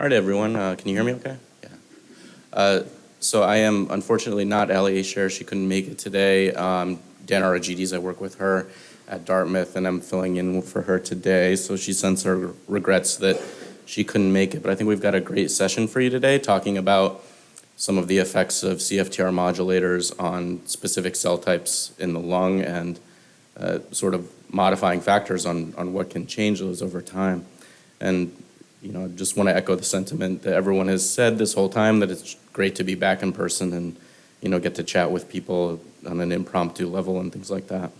All right, everyone. Can you hear me okay? Yeah. So I am unfortunately not Ali Asher. She couldn't make it today. Dan Aragides, I work with her at Dartmouth, and I'm filling in for her today. So she sends her regrets that she couldn't make it. But I think we've got a great session for you today, talking about some of the effects of CFTR modulators on specific cell types in the lung and sort of modifying factors on what can change those over time. And I just want to echo the sentiment that everyone has said this whole time, that it's great to be back in person and, get to chat with people on an impromptu level and things like that.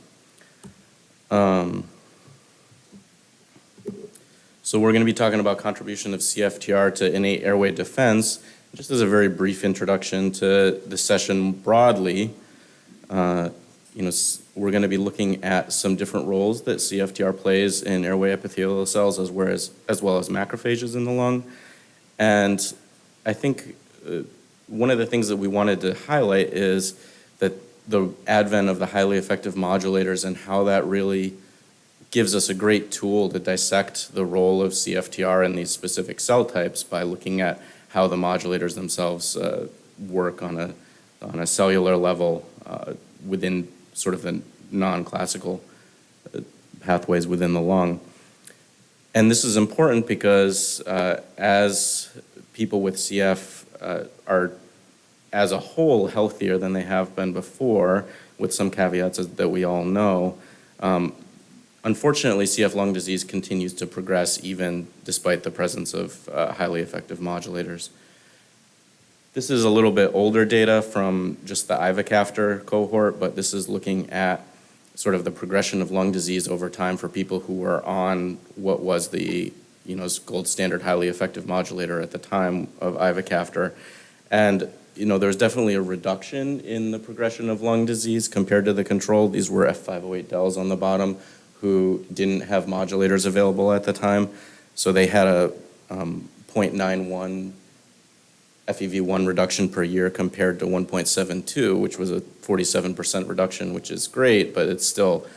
So we're going to be talking about contribution of CFTR to innate airway defense. Just as a very brief introduction to the session broadly, we're going to be looking at some different roles that CFTR plays in airway epithelial cells as well as macrophages in the lung. And I think one of the things that we wanted to highlight is that the advent of the highly effective modulators and how that really gives us a great tool to dissect the role of CFTR in these specific cell types by looking at how the modulators themselves work on a cellular level within sort of the non-classical pathways within the lung. And this is important because as people with CF are as a whole healthier than they have been before, with some caveats that we all know, unfortunately CF lung disease continues to progress even despite the presence of highly effective modulators. This is a little bit older data from just the ivacaftor cohort, but this is looking at sort of the progression of lung disease over time for people who were on what was the gold standard highly effective modulator at the time of ivacaftor. And there's definitely a reduction in the progression of lung disease compared to the control. These were F508 DELs on the bottom who didn't have modulators available at the time. So they had a 0.91 FEV1 reduction per year compared to 1.72, which was a 47% reduction, which is great, but it's still,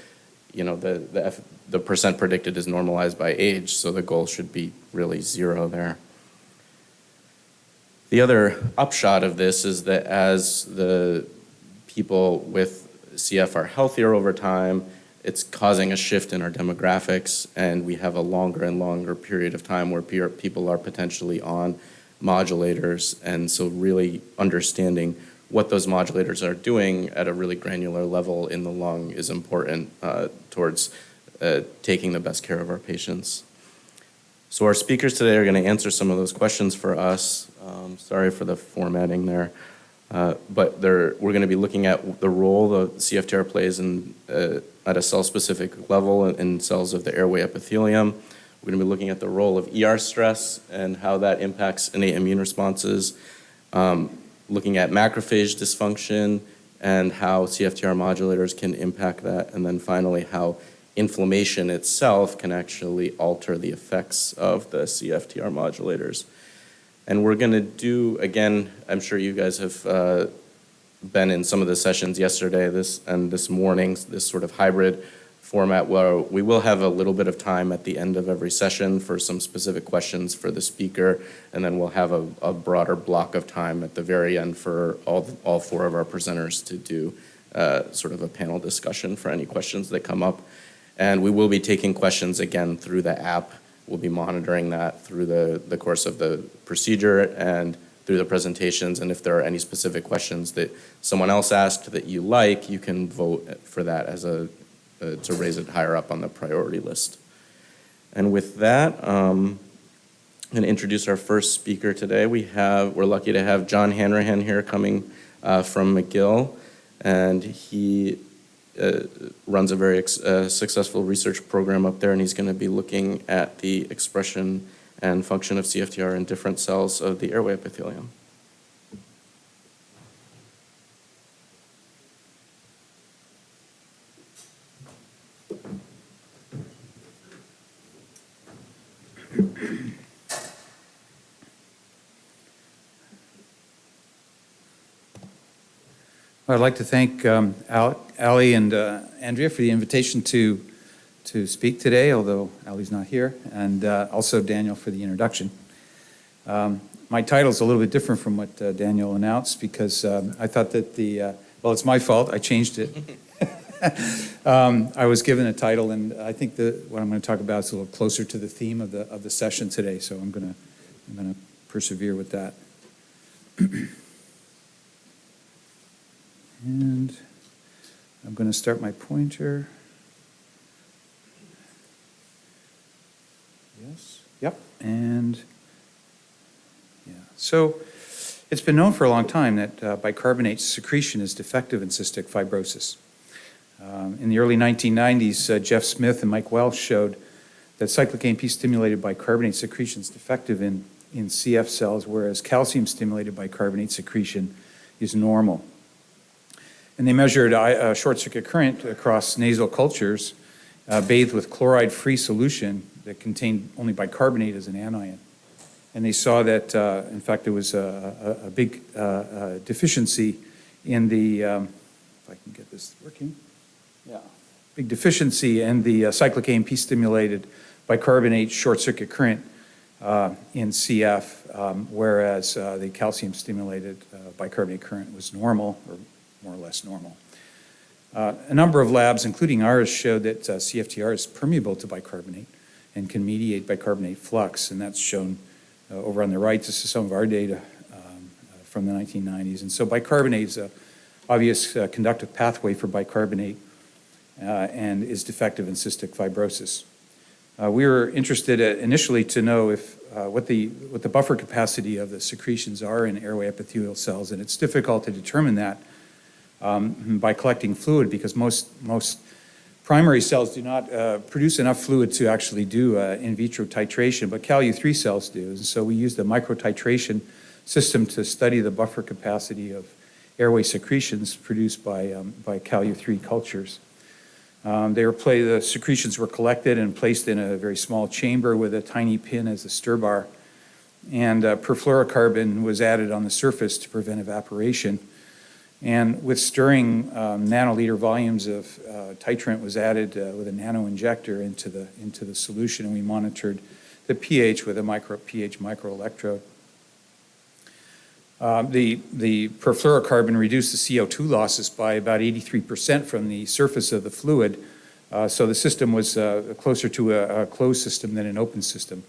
the percent predicted is normalized by age, so the goal should be really zero there. The other upshot of this is that as the people with CF are healthier over time, it's causing a shift in our demographics, and we have a longer and longer period of time where people are potentially on modulators, and so really understanding what those modulators are doing at a really granular level in the lung is important towards taking the best care of our patients. So our speakers today are going to answer some of those questions for us. Sorry for the formatting there, but we're going to be looking at the role the CFTR plays at a cell-specific level in cells of the airway epithelium. We're going to be looking at the role of ER stress and how that impacts innate immune responses, looking at macrophage dysfunction and how CFTR modulators can impact that, and then finally how inflammation itself can actually alter the effects of the CFTR modulators. And we're going to do, again, I'm sure you guys have been in some of the sessions yesterday this morning, this sort of hybrid format where we will have a little bit of time at the end of every session for some specific questions for the speaker, and then we'll have a broader block of time at the very end for all four of our presenters to do sort of a panel discussion for any questions that come up. And we will be taking questions again through the app. We'll be monitoring that through the course of the procedure and through the presentations, and if there are any specific questions that someone else asked that you like, you can vote for that as to raise it higher up on the priority list. And with that, I'm going to introduce our first speaker today. We're lucky to have John Hanrahan here coming from McGill, and he runs a very successful research program up there, and he's going to be looking at the expression and function of CFTR in different cells of the airway epithelium. I'd like to thank Ali and Andrea for the invitation to speak today, although Ali's not here, and also Daniel for the introduction. My title's a little bit different from what Daniel announced because I thought that well, it's my fault, I changed it. I was given a title, and I think that what I'm going to talk about is a little closer to the theme of the session today, so I'm going to persevere with that. And I'm going to start my pointer. Yes. Yep. And yeah. So it's been known for a long time that bicarbonate secretion is defective in cystic fibrosis. In the early 1990s, Jeff Smith and Mike Welsh showed that cyclic AMP-stimulated bicarbonate secretion is defective in CF cells, whereas calcium-stimulated bicarbonate secretion is normal. And they measured a short-circuit current across nasal cultures bathed with chloride-free solution that contained only bicarbonate as an anion. And they saw that, in fact, there was a big deficiency in the, if I can get this working, yeah, big deficiency in the cyclic AMP-stimulated bicarbonate short-circuit current in CF, whereas the calcium-stimulated bicarbonate current was normal, or more or less normal. A number of labs, including ours, showed that CFTR is permeable to bicarbonate and can mediate bicarbonate flux, and that's shown over on the right. This is some of our data from the 1990s. And so bicarbonate is an obvious conductive pathway for bicarbonate and is defective in cystic fibrosis. We were interested initially to know if what the buffer capacity of the secretions are in airway epithelial cells, and it's difficult to determine that by collecting fluid because most primary cells do not produce enough fluid to actually do in vitro titration, but Cal-U3 cells do. And so we used a microtitration system to study the buffer capacity of airway secretions produced by Cal-U3 cultures. The secretions were collected and placed in a very small chamber with a tiny pin as a stir bar, and perfluorocarbon was added on the surface to prevent evaporation. And with stirring, nanoliter volumes of titrant was added with a nano injector into the solution, and we monitored the pH with a pH microelectrode. The perfluorocarbon reduced the CO2 losses by about 83% from the surface of the fluid, so the system was closer to a closed system than an open system,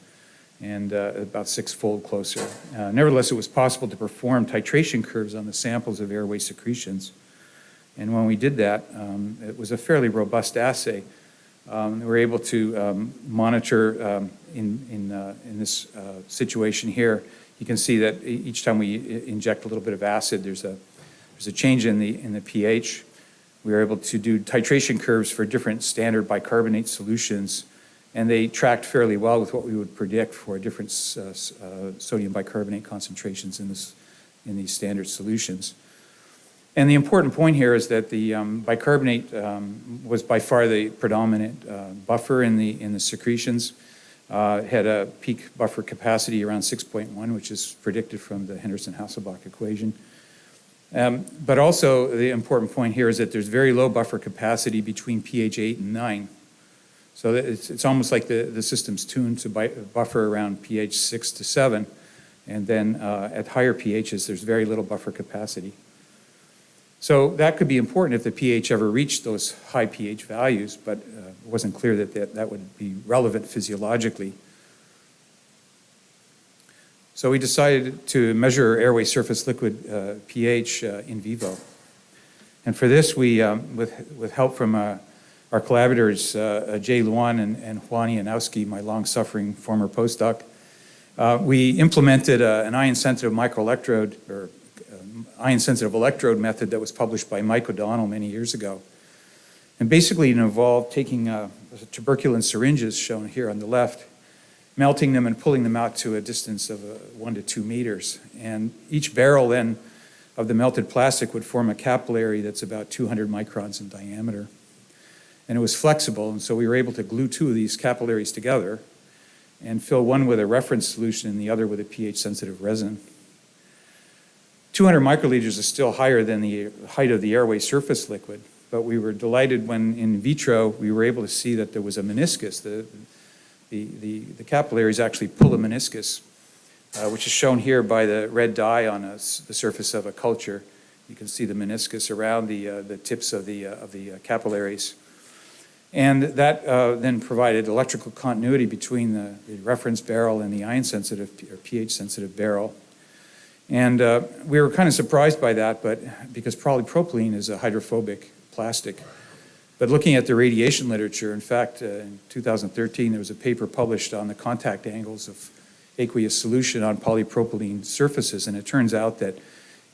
and about six-fold closer. Nevertheless, it was possible to perform titration curves on the samples of airway secretions. And when we did that, it was a fairly robust assay. We were able to monitor in this situation here. You can see that each time we inject a little bit of acid, there's a change in the pH. We were able to do titration curves for different standard bicarbonate solutions, and they tracked fairly well with what we would predict for different sodium bicarbonate concentrations in these standard solutions. And the important point here is that the bicarbonate was by far the predominant buffer in the secretions. It had a peak buffer capacity around 6.1, which is predicted from the Henderson-Hasselbalch equation. But also the important point here is that there's very low buffer capacity between pH 8 and 9. So it's almost like the system's tuned to buffer around pH 6 to 7, and then at higher pHs, there's very little buffer capacity. So that could be important if the pH ever reached those high pH values, but it wasn't clear that would be relevant physiologically. So we decided to measure airway surface liquid pH in vivo. And for this, we, with help from our collaborators, Jay Luan and Juan Janowski, my long-suffering former postdoc, we implemented an ion-sensitive microelectrode, or ion-sensitive electrode method that was published by Mike O'Donnell many years ago. And basically it involved taking tuberculin syringes, shown here on the left, melting them and pulling them out to a distance of 1 to 2 meters. And each barrel then of the melted plastic would form a capillary that's about 200 microns in diameter. And it was flexible, and so we were able to glue two of these capillaries together and fill one with a reference solution and the other with a pH-sensitive resin. 200 microliters is still higher than the height of the airway surface liquid, but we were delighted when in vitro we were able to see that there was a meniscus. The capillaries actually pull a meniscus which is shown here by the red dye on the surface of a culture. You can see the meniscus around the tips of the capillaries. And that then provided electrical continuity between the reference barrel and the ion-sensitive or pH-sensitive barrel. And we were kind of surprised by that, but because polypropylene is a hydrophobic plastic. But looking at the radiation literature, in fact, in 2013, there was a paper published on the contact angles of aqueous solution on polypropylene surfaces, and it turns out that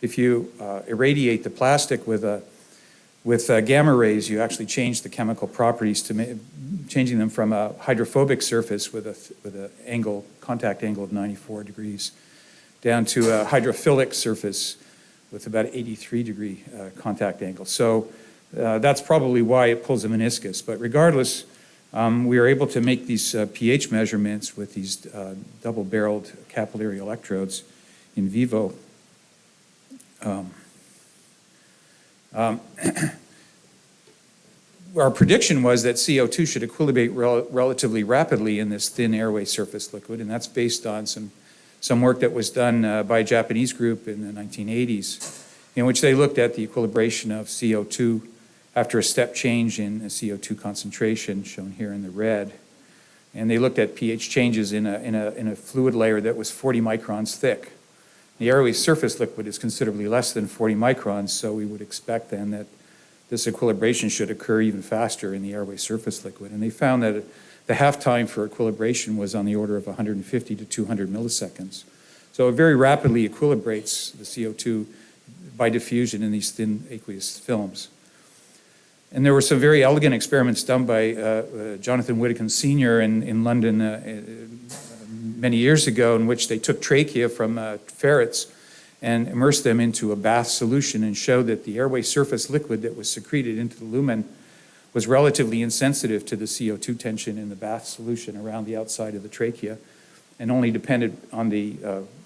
if you irradiate the plastic with gamma rays, you actually change the chemical properties to changing them from a hydrophobic surface with a contact angle of 94 degrees down to a hydrophilic surface with about 83-degree contact angle. So that's probably why it pulls a meniscus. But regardless, we are able to make these pH measurements with these double-barreled capillary electrodes in vivo. Our prediction was that CO2 should equilibrate relatively rapidly in this thin airway surface liquid, and that's based on some work that was done by a Japanese group in the 1980s, in which they looked at the equilibration of CO2 after a step change in CO2 concentration, shown here in the red. And they looked at pH changes in a fluid layer that was 40 microns thick. The airway surface liquid is considerably less than 40 microns, so we would expect then that this equilibration should occur even faster in the airway surface liquid. And they found that the half time for equilibration was on the order of 150 to 200 milliseconds. So it very rapidly equilibrates the CO2 by diffusion in these thin aqueous films. And there were some very elegant experiments done by Jonathan Whittakin Sr. in London many years ago, in which they took trachea from ferrets and immersed them into a bath solution and showed that the airway surface liquid that was secreted into the lumen was relatively insensitive to the CO2 tension in the bath solution around the outside of the trachea, and only depended on the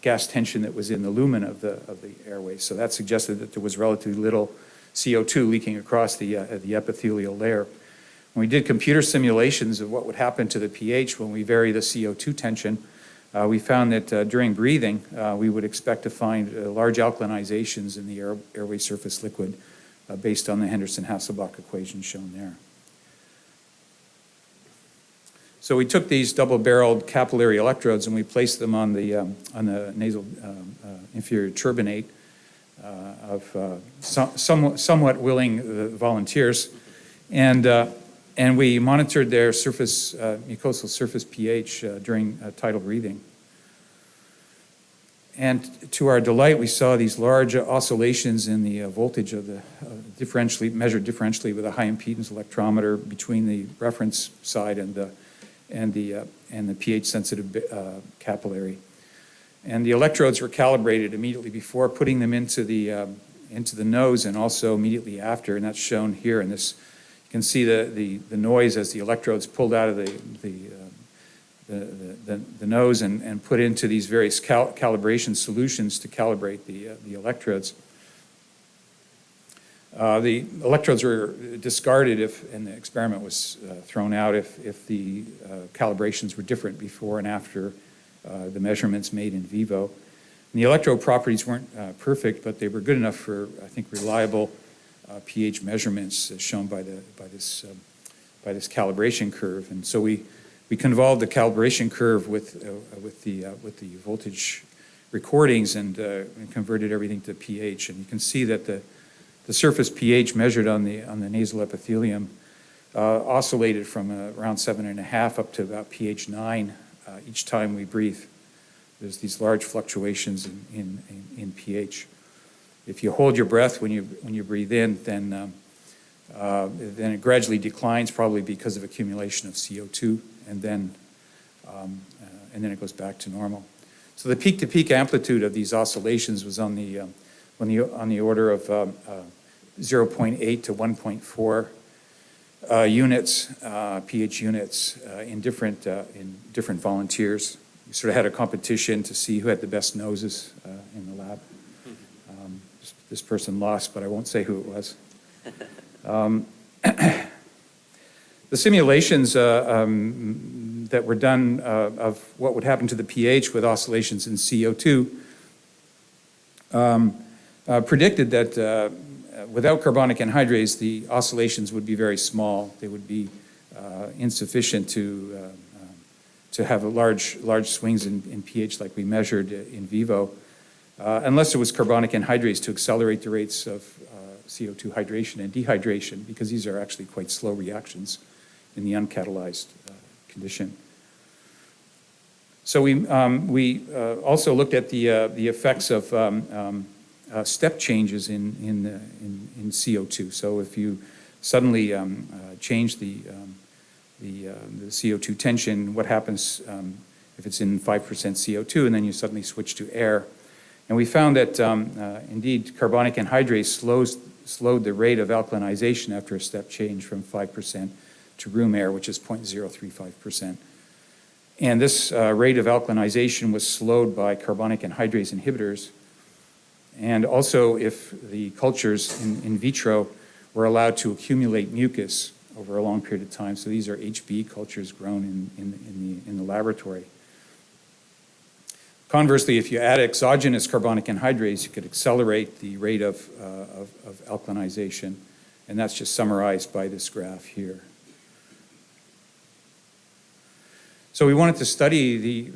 gas tension that was in the lumen of the airway. So that suggested that there was relatively little CO2 leaking across the epithelial layer. When we did computer simulations of what would happen to the pH when we vary the CO2 tension, we found that during breathing, we would expect to find large alkalinizations in the airway surface liquid based on the Henderson-Hasselbalch equation shown there. So we took these double-barreled capillary electrodes and we placed them on the nasal inferior turbinate of somewhat willing volunteers, and we monitored their surface mucosal surface pH during tidal breathing. And to our delight, we saw these large oscillations in the voltage of the measured differentially with a high impedance electrometer between the reference side and the pH-sensitive capillary. And the electrodes were calibrated immediately before putting them into the nose, and also immediately after, and that's shown here in this. You can see the noise as the electrodes pulled out of the nose and put into these various calibration solutions to calibrate the electrodes. The electrodes were discarded and the experiment was thrown out if the calibrations were different before and after the measurements made in vivo. And the electrode properties weren't perfect, but they were good enough for, I think, reliable pH measurements as shown by this calibration curve. And so we convolved the calibration curve with the voltage recordings and converted everything to pH. And you can see that the surface pH measured on the nasal epithelium oscillated from around 7.5 up to about pH 9 each time we breathe. There's these large fluctuations in pH. If you hold your breath when you breathe in, then it gradually declines, probably because of accumulation of CO2, and then it goes back to normal. So the peak-to-peak amplitude of these oscillations was on the order of 0.8 to 1.4 units, pH units in different volunteers. We sort of had a competition to see who had the best noses in the lab. This person lost, but I won't say who it was. The simulations, that were done of what would happen to the pH with oscillations in CO2 predicted that without carbonic anhydrase, the oscillations would be very small. They would be insufficient to have a large swings in pH like we measured in vivo, unless it was carbonic anhydrase to accelerate the rates of CO2 hydration and dehydration, because these are actually quite slow reactions in the uncatalyzed condition. So we also looked at the effects of step changes in CO2. So if you suddenly change the CO2 tension, what happens if it's in 5% CO2 and then you suddenly switch to air? And we found that indeed carbonic anhydrase slowed the rate of alkalinization after a step change from 5% to room air, which is 0.035%. And this rate of alkalinization was slowed by carbonic anhydrase inhibitors. And also if the cultures in vitro were allowed to accumulate mucus over a long period of time. So these are HB cultures grown in the laboratory. Conversely, if you add exogenous carbonic anhydrase, you could accelerate the rate of alkalinization, and that's just summarized by this graph here. So we wanted to study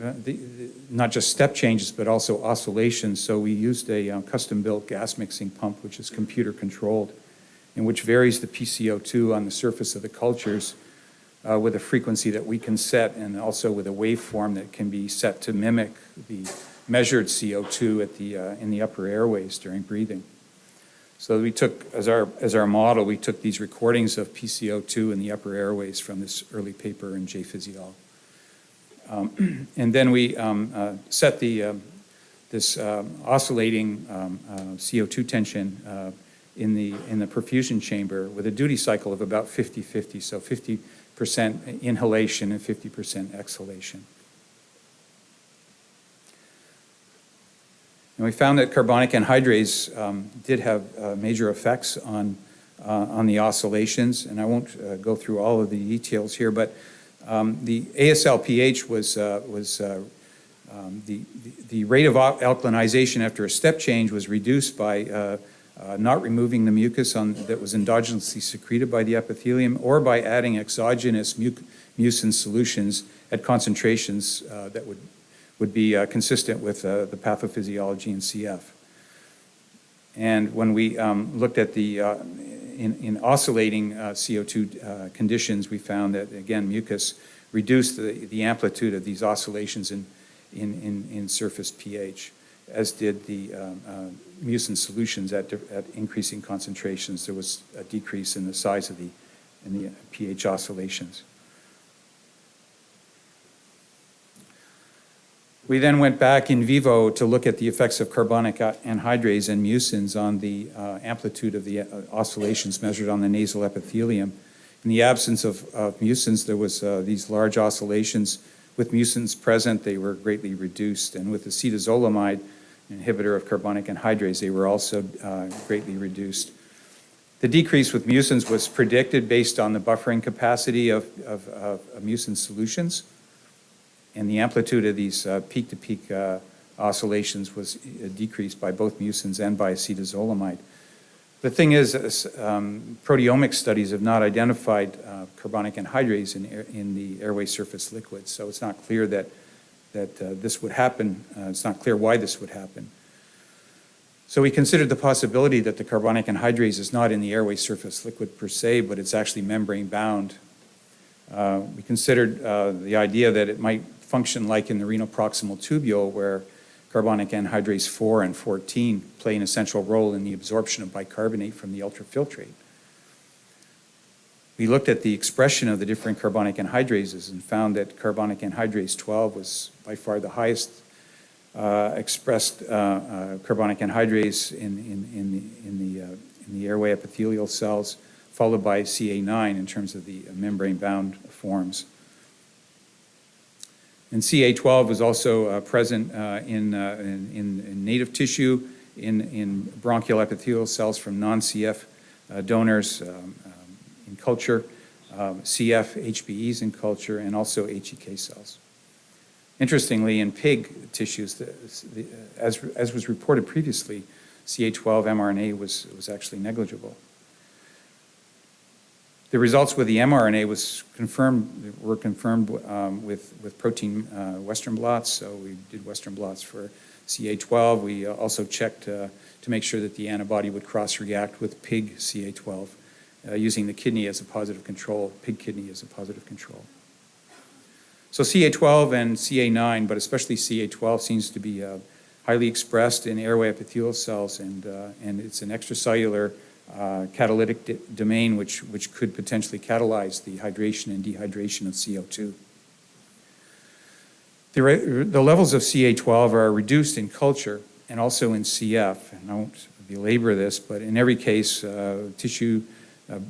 not just step changes, but also oscillations. So we used a custom-built gas mixing pump, which is computer-controlled, and which varies the PCO2 on the surface of the cultures with a frequency that we can set, and also with a waveform that can be set to mimic the measured CO2 in the upper airways during breathing. So we took, as our model, we took these recordings of PCO2 in the upper airways from this early paper in JPhysiol. And then we set this oscillating CO2 tension in the perfusion chamber with a duty cycle of about 50-50, so 50% inhalation and 50% exhalation. And we found that carbonic anhydrase did have major effects on the oscillations, and I won't go through all of the details here, but the ASL pH was the rate of alkalinization after a step change was reduced by not removing the mucus that was endogenously secreted by the epithelium, or by adding exogenous mucin solutions at concentrations that would be consistent with the pathophysiology in CF. And when we looked at in oscillating CO2 conditions, we found that, again, mucus reduced the amplitude of these oscillations in surface pH, as did the mucin solutions at increasing concentrations. There was a decrease in the size of the pH oscillations. We then went back in vivo to look at the effects of carbonic anhydrase and mucins on the amplitude of the oscillations measured on the nasal epithelium. In the absence of mucins, there was these large oscillations. With mucins present, they were greatly reduced, and with acetazolamide, inhibitor of carbonic anhydrase, they were also greatly reduced. The decrease with mucins was predicted based on the buffering capacity of mucin solutions, and the amplitude of these peak-to-peak oscillations was decreased by both mucins and by acetazolamide. The thing is, proteomic studies have not identified carbonic anhydrase in the airway surface liquids, so it's not clear that this would happen. It's not clear why this would happen. So we considered the possibility that the carbonic anhydrase is not in the airway surface liquid per se, but it's actually membrane bound. We considered the idea that it might function like in the renal proximal tubule, where carbonic anhydrase 4 and 14 play an essential role in the absorption of bicarbonate from the ultrafiltrate. We looked at the expression of the different carbonic anhydrases and found that carbonic anhydrase 12 was by far the highest expressed carbonic anhydrase in the airway epithelial cells, followed by CA9 in terms of the membrane-bound forms. And CA12 was also present in native tissue, in bronchial epithelial cells from non-CF donors in culture, CF HBEs in culture, and also HEK cells. Interestingly, in pig tissues, as was reported previously, CA12 mRNA was actually negligible. The results with the mRNA were confirmed with protein Western blots. So we did Western blots for CA12. We also checked to make sure that the antibody would cross-react with pig CA12 using the kidney as a positive control, pig kidney as a positive control. So CA12 and CA9, but especially CA12, seems to be highly expressed in airway epithelial cells, and it's an extracellular catalytic domain which could potentially catalyze the hydration and dehydration of CO2. The levels of CA12 are reduced in culture and also in CF, and I won't belabor this, but in every case, tissue,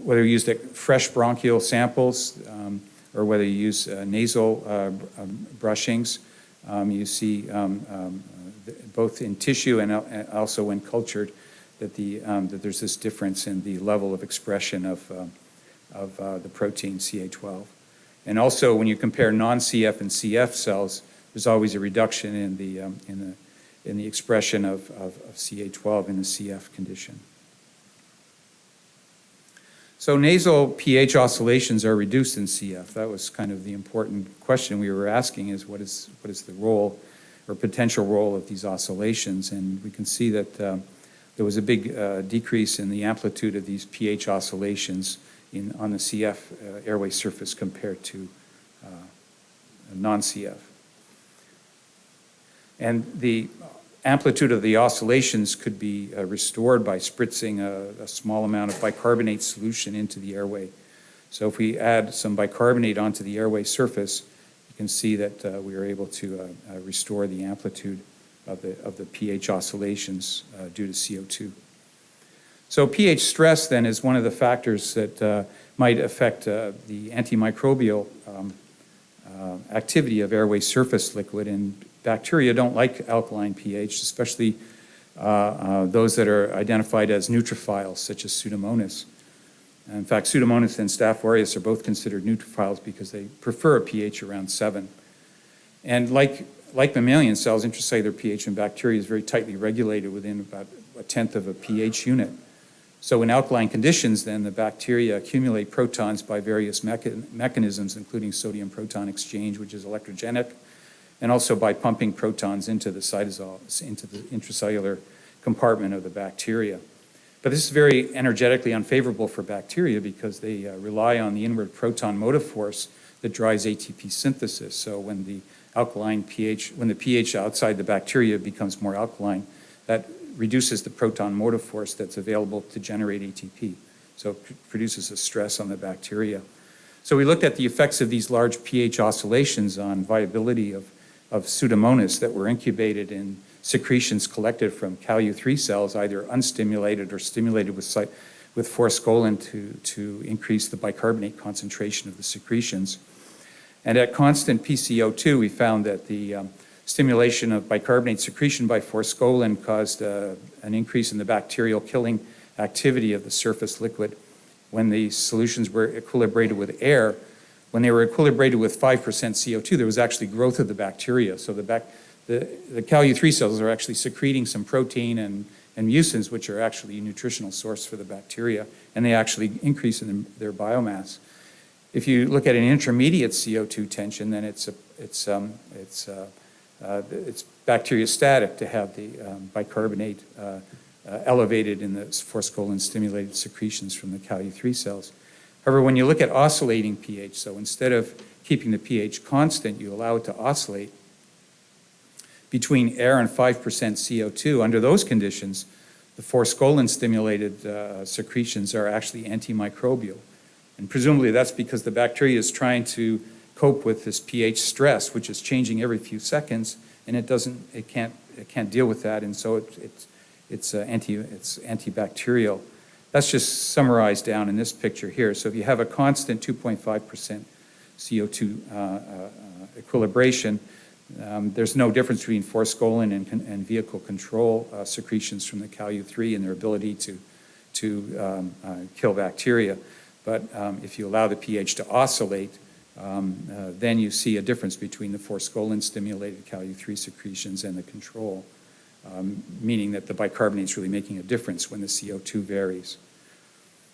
whether you use the fresh bronchial samples or whether you use nasal brushings, you see both in tissue and also when cultured that there's this difference in the level of expression of the protein CA12. And also, when you compare non-CF and CF cells, there's always a reduction in the expression of CA12 in the CF condition. So nasal pH oscillations are reduced in CF. That was kind of the important question we were asking: is what is the role or potential role of these oscillations? And we can see that there was a big decrease in the amplitude of these pH oscillations on the CF airway surface compared to non-CF. And the amplitude of the oscillations could be restored by spritzing a small amount of bicarbonate solution into the airway. So if we add some bicarbonate onto the airway surface, you can see that we are able to restore the amplitude of the pH oscillations due to CO2. So pH stress then is one of the factors that might affect the antimicrobial activity of airway surface liquid, and bacteria don't like alkaline pH, especially those that are identified as neutrophiles, such as Pseudomonas. In fact, Pseudomonas and Staph aureus are both considered neutrophiles because they prefer a pH around 7. And like mammalian cells, intracellular pH in bacteria is very tightly regulated within about 1/10 of a pH unit. So in alkaline conditions, then, the bacteria accumulate protons by various mechanisms, including sodium proton exchange, which is electrogenic, and also by pumping protons into the cytosol, into the intracellular compartment of the bacteria. But this is very energetically unfavorable for bacteria because they rely on the inward proton motive force that drives ATP synthesis. So when the pH outside the bacteria becomes more alkaline, that reduces the proton motive force that's available to generate ATP. So it produces a stress on the bacteria. So we looked at the effects of these large pH oscillations on viability of Pseudomonas that were incubated in secretions collected from Calu-3 cells, either unstimulated or stimulated with forskolin to increase the bicarbonate concentration of the secretions. And at constant PCO2, we found that the stimulation of bicarbonate secretion by forskolin caused an increase in the bacterial killing activity of the surface liquid when the solutions were equilibrated with air. When they were equilibrated with 5% CO2, there was actually growth of the bacteria. So the Calu-3 cells are actually secreting some protein and mucins, which are actually a nutritional source for the bacteria, and they actually increase in their biomass. If you look at an intermediate CO2 tension, then it's bacteriostatic to have the bicarbonate elevated in the forskolin-stimulated secretions from the Calu-3 cells. However, when you look at oscillating pH, so instead of keeping the pH constant, you allow it to oscillate between air and 5% CO2. Under those conditions, the forskolin-stimulated secretions are actually antimicrobial. And presumably that's because the bacteria is trying to cope with this pH stress, which is changing every few seconds, and it can't deal with that, and so it's antibacterial. That's just summarized down in this picture here. So if you have a constant 2.5% CO2 equilibration, there's no difference between forskolin and vehicle control secretions from the Calu-3 and their ability to kill bacteria. But if you allow the pH to oscillate, then you see a difference between the forskolin-stimulated Calu-3 secretions and the control, meaning that the bicarbonate is really making a difference when the CO2 varies.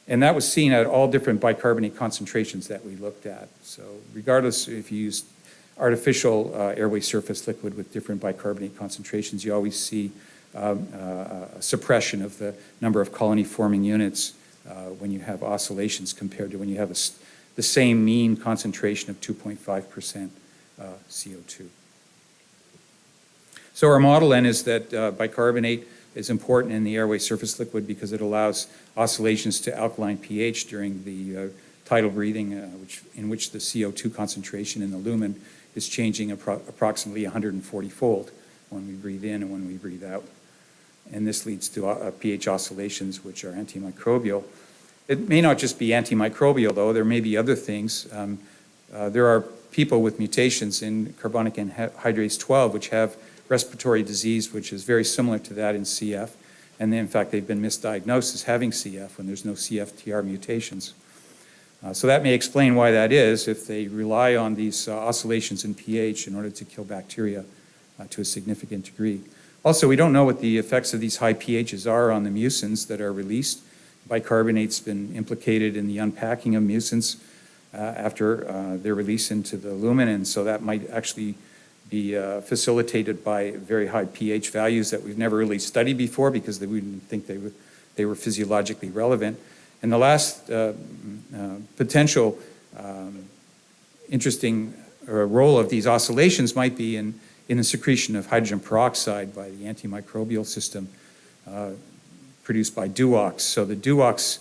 And that was seen at all different bicarbonate concentrations that we looked at. So regardless if you use artificial airway surface liquid with different bicarbonate concentrations, you always see a suppression of the number of colony-forming units when you have oscillations compared to when you have the same mean concentration of 2.5% CO2. So our model then is that bicarbonate is important in the airway surface liquid because it allows oscillations to alkaline pH during the tidal breathing, in which the CO2 concentration in the lumen is changing approximately 140-fold when we breathe in and when we breathe out. And this leads to pH oscillations which are antimicrobial. It may not just be antimicrobial, though. There may be other things. There are people with mutations in carbonic anhydrase 12 which have respiratory disease, which is very similar to that in CF. And then, in fact, they've been misdiagnosed as having CF when there's no CFTR mutations. So that may explain why that is, if they rely on these oscillations in pH in order to kill bacteria to a significant degree. Also, we don't know what the effects of these high pHs are on the mucins that are released. Bicarbonate's been implicated in the unpacking of mucins after their release into the lumen, and so that might actually be facilitated by very high pH values that we've never really studied before because we didn't think they were physiologically relevant. And the last potential interesting role of these oscillations might be in the secretion of hydrogen peroxide by the antimicrobial system produced by DUOX. So the DUOX,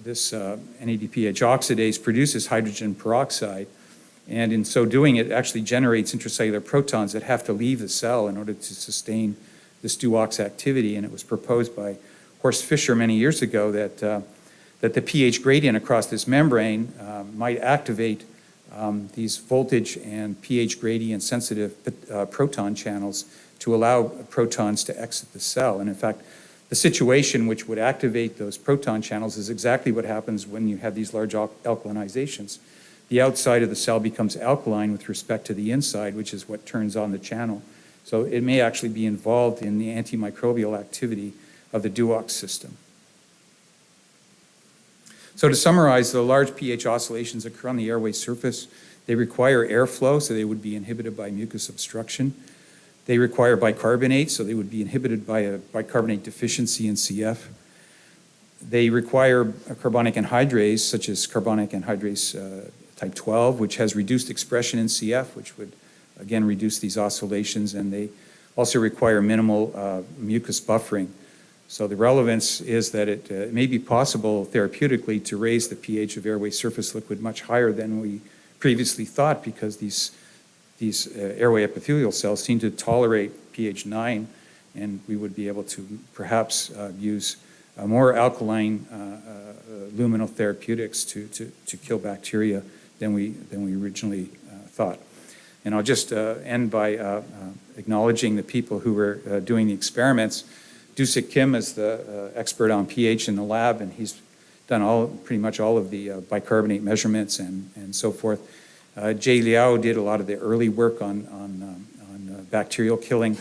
this NADPH oxidase, produces hydrogen peroxide, and in so doing, it actually generates intracellular protons that have to leave the cell in order to sustain this DUOX activity. And it was proposed by Horst Fischer many years ago that the pH gradient across this membrane might activate these voltage and pH gradient sensitive proton channels to allow protons to exit the cell. And in fact, the situation which would activate those proton channels is exactly what happens when you have these large alkalinizations. The outside of the cell becomes alkaline with respect to the inside, which is what turns on the channel. So it may actually be involved in the antimicrobial activity of the DUOX system. So to summarize, the large pH oscillations occur on the airway surface. They require airflow, so they would be inhibited by mucus obstruction. They require bicarbonate, so they would be inhibited by a bicarbonate deficiency in CF. They require a carbonic anhydrase, such as carbonic anhydrase type 12, which has reduced expression in CF, which would, again, reduce these oscillations. And they also require minimal mucus buffering. So the relevance is that it may be possible therapeutically to raise the pH of airway surface liquid much higher than we previously thought, because these airway epithelial cells seem to tolerate pH 9, and we would be able to perhaps use more alkaline luminal therapeutics to kill bacteria than we originally thought. And I'll just end by acknowledging the people who were doing the experiments. Dusik Kim is the expert on pH in the lab, and he's done pretty much all of the bicarbonate measurements and so forth. Jay Liao did a lot of the early work on bacterial killing,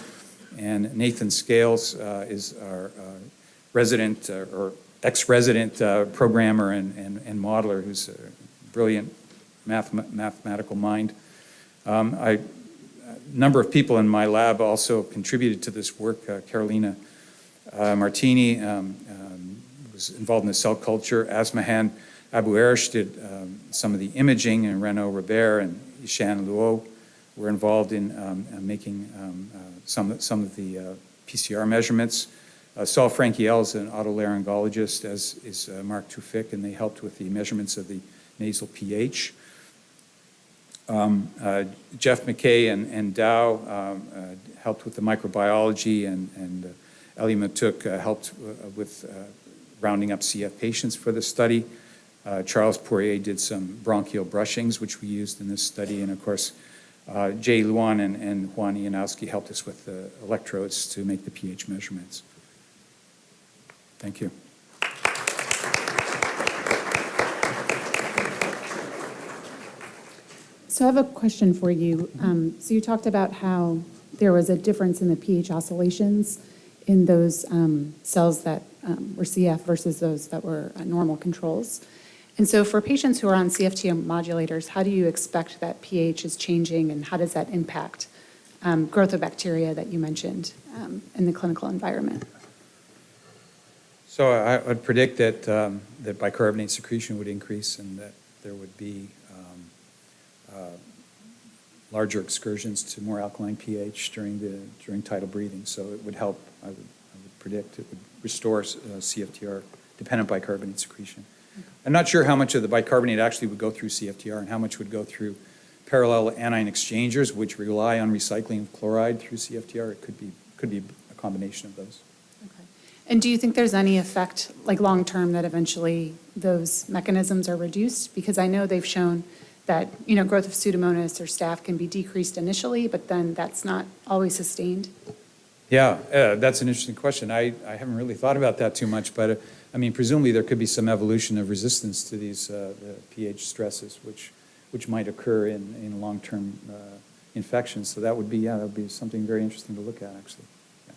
and Nathan Scales is our resident or ex-resident programmer and modeler, who's a brilliant mathematical mind. A number of people in my lab also contributed to this work. Carolina Martini was involved in the cell culture. Asmahan Abu Arish did some of the imaging, and Renaud Robert and Ishan Luo were involved in making some of the PCR measurements. Saul Frankiel is an otolaryngologist, as is Mark Tufik, and they helped with the measurements of the nasal pH. Jeff McKay and Dow helped with the microbiology, and Elie Matuk helped with rounding up CF patients for the study. Charles Poirier did some bronchial brushings, which we used in this study, and of course, Jay Luan and Juan Ianowski helped us with the electrodes to make the pH measurements. Thank you. So I have a question for you. So you talked about how there was a difference in the pH oscillations in those cells that were CF versus those that were normal controls. And so for patients who are on CFTR modulators, how do you expect that pH is changing, and how does that impact growth of bacteria that you mentioned in the clinical environment? So I would predict that, that bicarbonate secretion would increase and that there would be larger excursions to more alkaline pH during tidal breathing. So it would help, I would predict, it would restore CFTR dependent bicarbonate secretion. Okay. I'm not sure how much of the bicarbonate actually would go through CFTR and how much would go through parallel anion exchangers, which rely on recycling of chloride through CFTR. It could be a combination of those. Okay. And do you think there's any effect, like long-term, that eventually those mechanisms are reduced? Because I know they've shown that, you know, growth of Pseudomonas or staph can be decreased initially, but then that's not always sustained? Yeah, that's an interesting question. I haven't really thought about that too much, but I mean, presumably there could be some evolution of resistance to these pH stresses, which might occur in long-term infections. So that would be, that would be something very interesting to look at, actually. Yeah.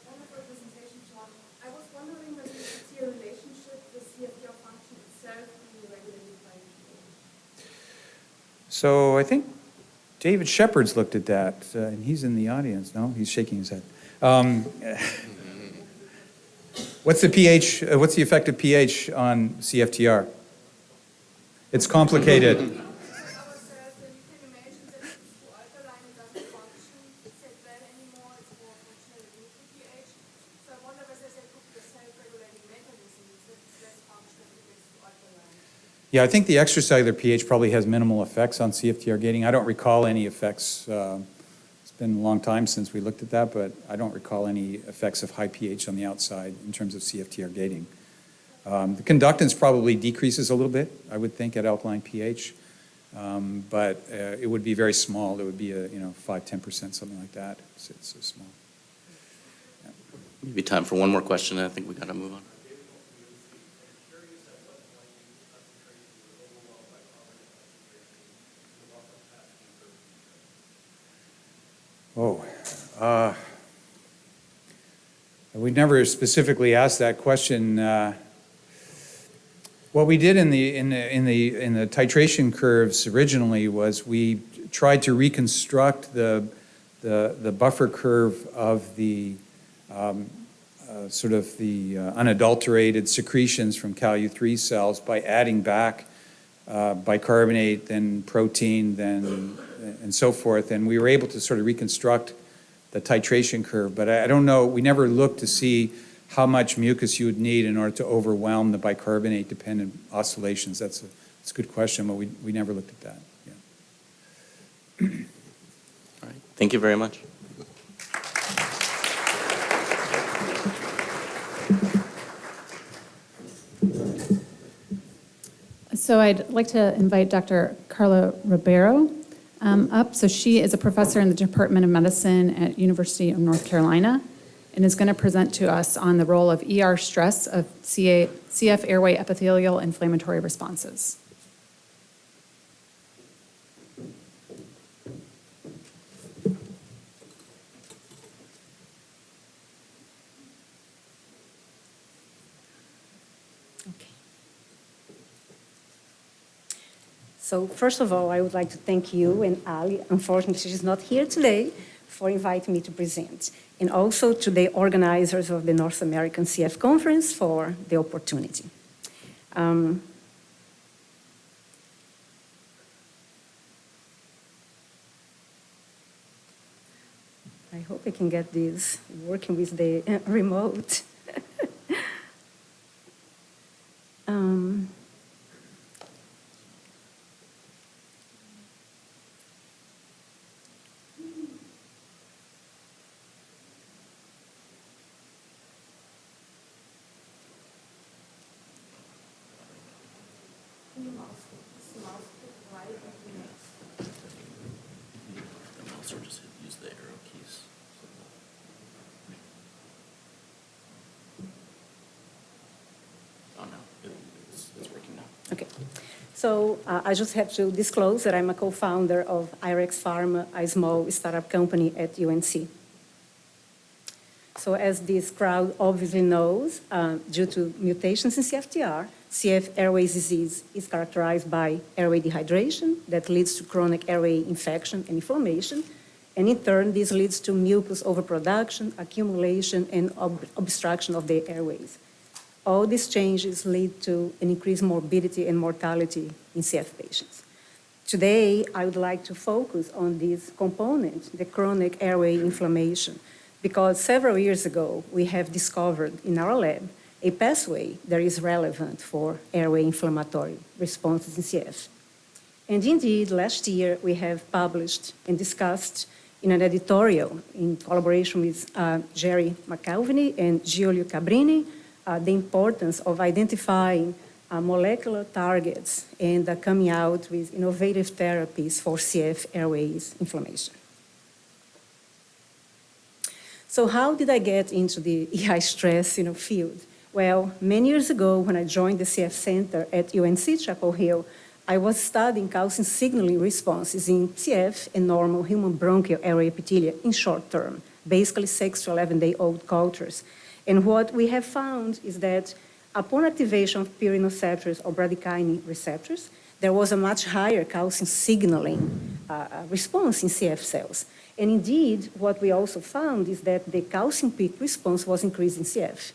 Wonderful presentation, John. I was wondering whether you could see a relationship with CFTR function itself being regulated by pH. So I think David Shepard's looked at that, and he's in the audience. No, he's shaking his head. What's the pH? What's the effect of pH on CFTR? It's complicated. You can imagine that it's too alkaline, it doesn't function that well anymore, it's more functional at neutral pH. So I wonder whether there could be a self-regulating mechanism that it's less functional if it's too alkaline. Yeah, I think the extracellular pH probably has minimal effects on CFTR gating. I don't recall any effects. It's been a long time since we looked at that, but I don't recall any effects of high pH on the outside in terms of CFTR gating. The conductance probably decreases a little bit, I would think, at alkaline pH, but it would be very small. It would be 5–10%, something like that. It's so small. Yeah. Maybe time for one more question, and I think we got to move on. We never specifically asked that question. What we did in the titration curves originally was we tried to reconstruct the buffer curve of the sort of the unadulterated secretions from Calu-3 cells by adding back bicarbonate, then protein, then and so forth, and we were able to sort of reconstruct the titration curve. But I don't know, we never looked to see how much mucus you would need in order to overwhelm the bicarbonate-dependent oscillations. That's a good question, but we never looked at that. Yeah. All right. Thank you very much. So I'd like to invite Dr. Carla Ribeiro up. So she is a professor in the Department of Medicine at University of North Carolina and is going to present to us on the role of ER stress of CF airway epithelial inflammatory responses. So first of all, I would like to thank you and Ali, unfortunately she's not here today, for inviting me to present, and also to the organizers of the North American CF Conference for the opportunity. I hope I can get this working with the remote. Or just use the arrow keys. Oh no, it's working now. Okay. So I just have to disclose that I'm a co-founder of IREX Pharma, a small startup company at UNC. So as this crowd obviously knows, due to mutations in CFTR, CF airway disease is characterized by airway dehydration that leads to chronic airway infection and inflammation. And in turn, this leads to mucus overproduction, accumulation, and obstruction of the airways. All these changes lead to an increased morbidity and mortality in CF patients. Today, I would like to focus on this component, the chronic airway inflammation, because several years ago, we have discovered in our lab a pathway that is relevant for airway inflammatory responses in CF. And indeed, last year, we have published and discussed in an editorial in collaboration with Jerry McAlvany and Giulio Cabrini, the importance of identifying molecular targets and coming out with innovative therapies for CF airways inflammation. So how did I get into the EI stress field? Well, many years ago, when I joined the CF Center at UNC Chapel Hill, I was studying calcium signaling responses in CF and normal human bronchial airway epithelia in short term, basically 6 to 11-day-old cultures. And what we have found is that upon activation of purinoceptors or bradykinin receptors, there was a much higher calcium signaling response in CF cells. And indeed, what we also found is that the calcium peak response was increased in CF.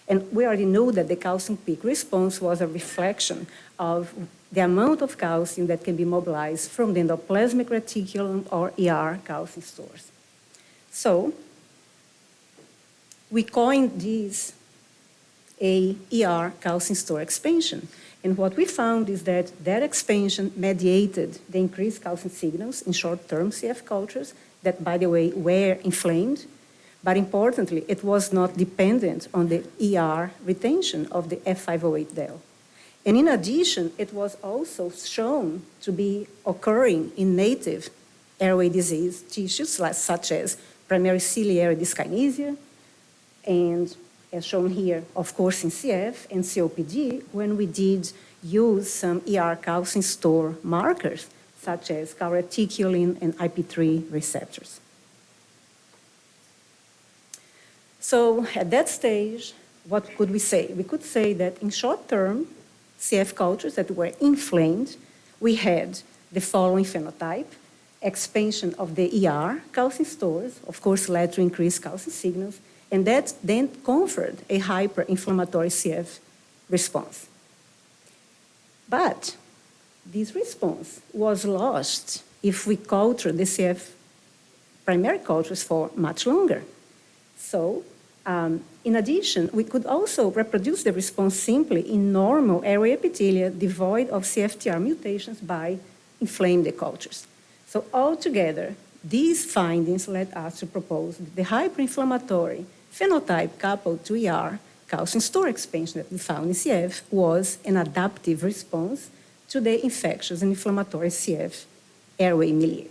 And we already know that the calcium peak response was a reflection of the amount of calcium that can be mobilized from the endoplasmic reticulum or ER calcium stores. So we coined this a ER calcium store expansion. And what we found is that that expansion mediated the increased calcium signals in short-term CF cultures that, by the way, were inflamed. But importantly, it was not dependent on the ER retention of the F508del. And in addition, it was also shown to be occurring in native airway disease tissues, such as primary ciliary dyskinesia, and as shown here, of course, in CF and COPD, when we did use some ER calcium store markers, such as reticulum and IP3 receptors. So at that stage, what could we say? We could say that in short term, CF cultures that were inflamed, we had the following phenotype: expansion of the ER calcium stores, of course, led to increased calcium signals, and that then conferred a hyperinflammatory CF response. But this response was lost if we culture the CF primary cultures for much longer. So, in addition, we could also reproduce the response simply in normal airway epithelia devoid of CFTR mutations by inflamed the cultures. So altogether, these findings led us to propose the hyperinflammatory phenotype coupled to ER calcium store expansion that we found in CF was an adaptive response to the infectious and inflammatory CF airway milieu.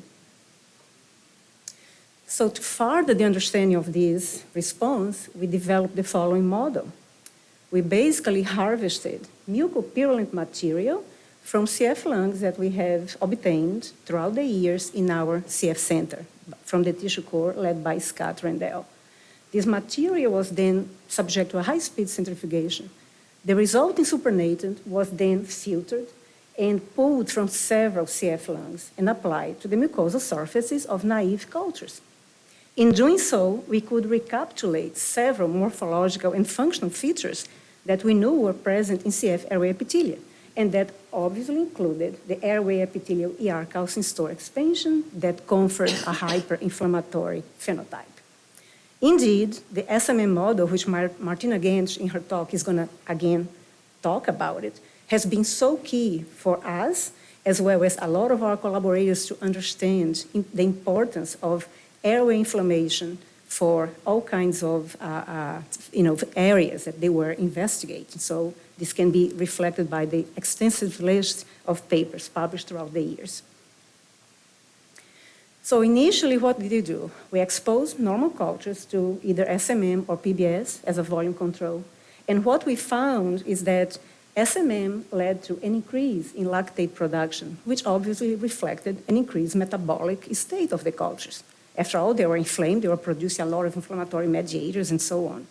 So to further the understanding of this response, we developed the following model. We basically harvested mucopurulent material from CF lungs that we have obtained throughout the years in our CF center from the tissue core led by Scott Rendell. This material was then subject to a high-speed centrifugation. The resulting supernatant was then filtered and pulled from several CF lungs and applied to the mucosal surfaces of naive cultures. In doing so, we could recapitulate several morphological and functional features that we knew were present in CF airway epithelia, and that obviously included the airway epithelial ER calcium store expansion that conferred a hyperinflammatory phenotype. Indeed, the SMM model, which Martina Gensch in her talk is going to again talk about it, has been so key for us, as well as a lot of our collaborators, to understand the importance of airway inflammation for all kinds of areas that they were investigating. So this can be reflected by the extensive list of papers published throughout the years. So initially, what did we do? We exposed normal cultures to either SMM or PBS as a volume control. And what we found is that SMM led to an increase in lactate production, which obviously reflected an increased metabolic state of the cultures. After all, they were inflamed, they were producing a lot of inflammatory mediators and so on.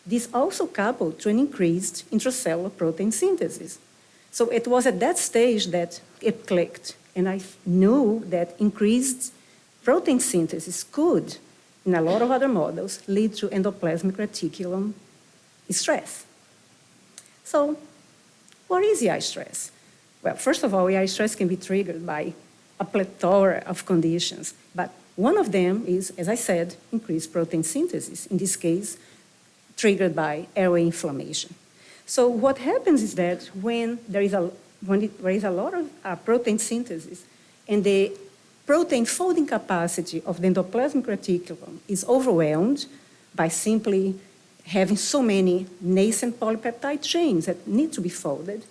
This also coupled to an increased intracellular protein synthesis. So it was at that stage that it clicked, and I knew that increased protein synthesis could, in a lot of other models, lead to endoplasmic reticulum stress. So what is EI stress? Well, first of all, EI stress can be triggered by a plethora of conditions, but one of them is, as I said, increased protein synthesis, in this case, triggered by airway inflammation. So what happens is that when there is a lot of protein synthesis and the protein folding capacity of the endoplasmic reticulum is overwhelmed by simply having so many nascent polypeptide chains that need to be folded,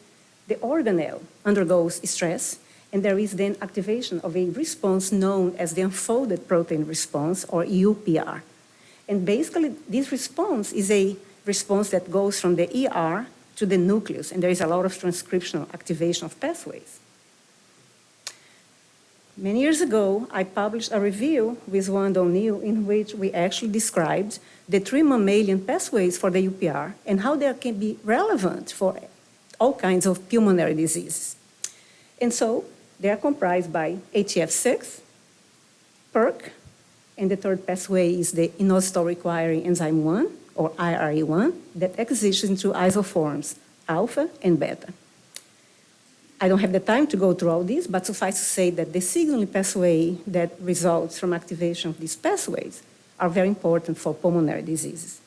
the organelle undergoes stress, and there is then activation of a response known as the unfolded protein response, or UPR. And basically, this response is a response that goes from the ER to the nucleus, and there is a lot of transcriptional activation of pathways. Many years ago, I published a review with Wanda O'Neill in which we actually described the 3 mammalian pathways for the UPR and how they can be relevant for all kinds of pulmonary diseases. And so they are comprised by ATF6, PERK, and the third pathway is the inositol-requiring enzyme 1, or IRE1, that exists in 2 isoforms, alpha and beta. I don't have the time to go through all this, but suffice to say that the signaling pathway that results from activation of these pathways are very important for pulmonary diseases.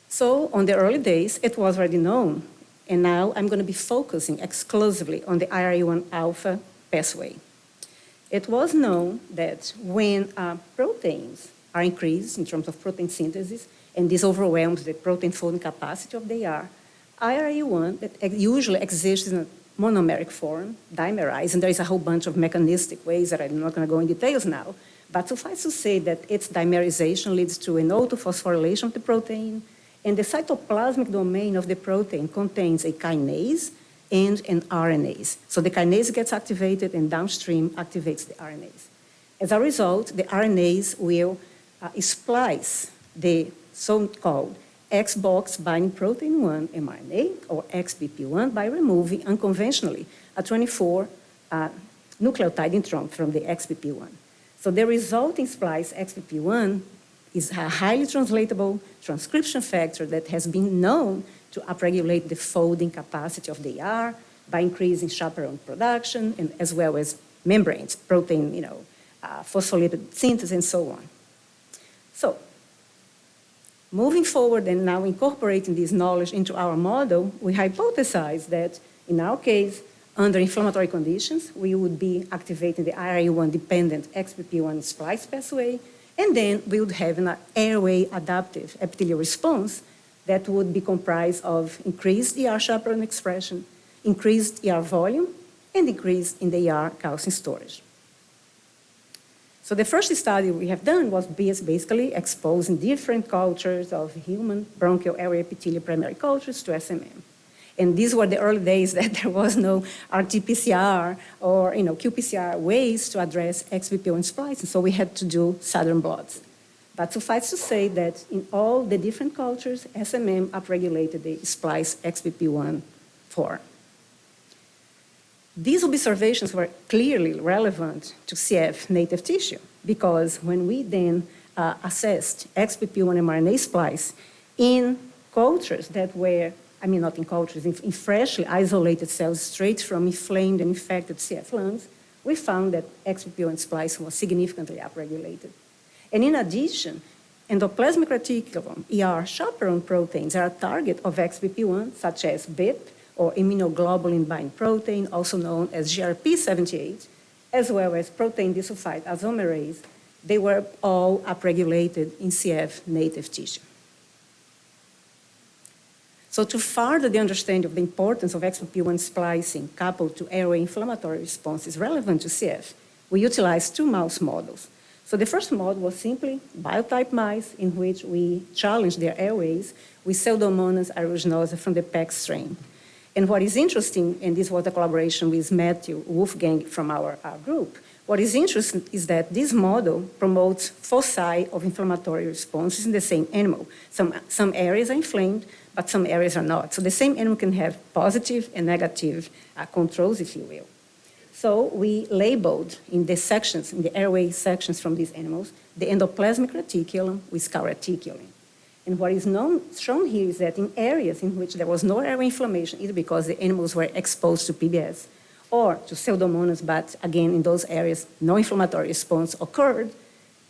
So on the early days, it was already known, and now I'm going to be focusing exclusively on the IRE1 alpha pathway. It was known that when proteins are increased in terms of protein synthesis, and this overwhelms the protein folding capacity of the ER, IRE1 that usually exists in a monomeric form, dimerized, and there is a whole bunch of mechanistic ways that I'm not going to go in details now, but suffice to say that its dimerization leads to an autophosphorylation of the protein, and the cytoplasmic domain of the protein contains a kinase and an RNase. So the kinase gets activated and downstream activates the RNase. As a result, the RNase will splice the so-called X-box binding protein 1 mRNA, or XBP1, by removing unconventionally a 24 nucleotide intron from the XBP1. So the resulting splice XBP1 is a highly translatable transcription factor that has been known to upregulate the folding capacity of the ER by increasing chaperone production, and as well as membranes, protein, phospholipid synthesis, and so on. So, moving forward and now incorporating this knowledge into our model, we hypothesized that in our case, under inflammatory conditions, we would be activating the IRE1-dependent XBP1 splice pathway, and then we would have an airway adaptive epithelial response that would be comprised of increased ER chaperone expression, increased ER volume, and increase in the ER calcium storage. So the first study we have done was basically exposing different cultures of human bronchial airway epithelial primary cultures to SMM. And these were the early days that there was no RT-PCR or qPCR ways to address XBP1 splicing, so we had to do Southern blots. But suffice to say that in all the different cultures, SMM upregulated the splice XBP1 form. These observations were clearly relevant to CF native tissue because when we then assessed XBP1 mRNA splice in cultures that were, not in cultures, in freshly isolated cells straight from inflamed and infected CF lungs, we found that XBP1 splice was significantly upregulated. And in addition, endoplasmic reticulum, ER chaperone proteins are a target of XBP1, such as BIP, or immunoglobulin-bind protein, also known as GRP78, as well as protein disulfide isomerase. They were all upregulated in CF native tissue. So to further the understanding of the importance of XBP1 splicing coupled to airway inflammatory responses relevant to CF, we utilized 2 mouse models. So the first model was simply biotype mice in which we challenged their airways with Pseudomonas aeruginosa from the PEC strain. And what is interesting, and this was a collaboration with Matthew Wolfgang from our group, what is interesting is that this model promotes foci of inflammatory responses in the same animal. Some areas are inflamed, but some areas are not. So the same animal can have positive and negative controls, if you will. So we labeled in the sections, in the airway sections from these animals, the endoplasmic reticulum with calreticulin. And what is shown here is that in areas in which there was no airway inflammation, either because the animals were exposed to PBS or to Pseudomonas, but again, in those areas, no inflammatory response occurred,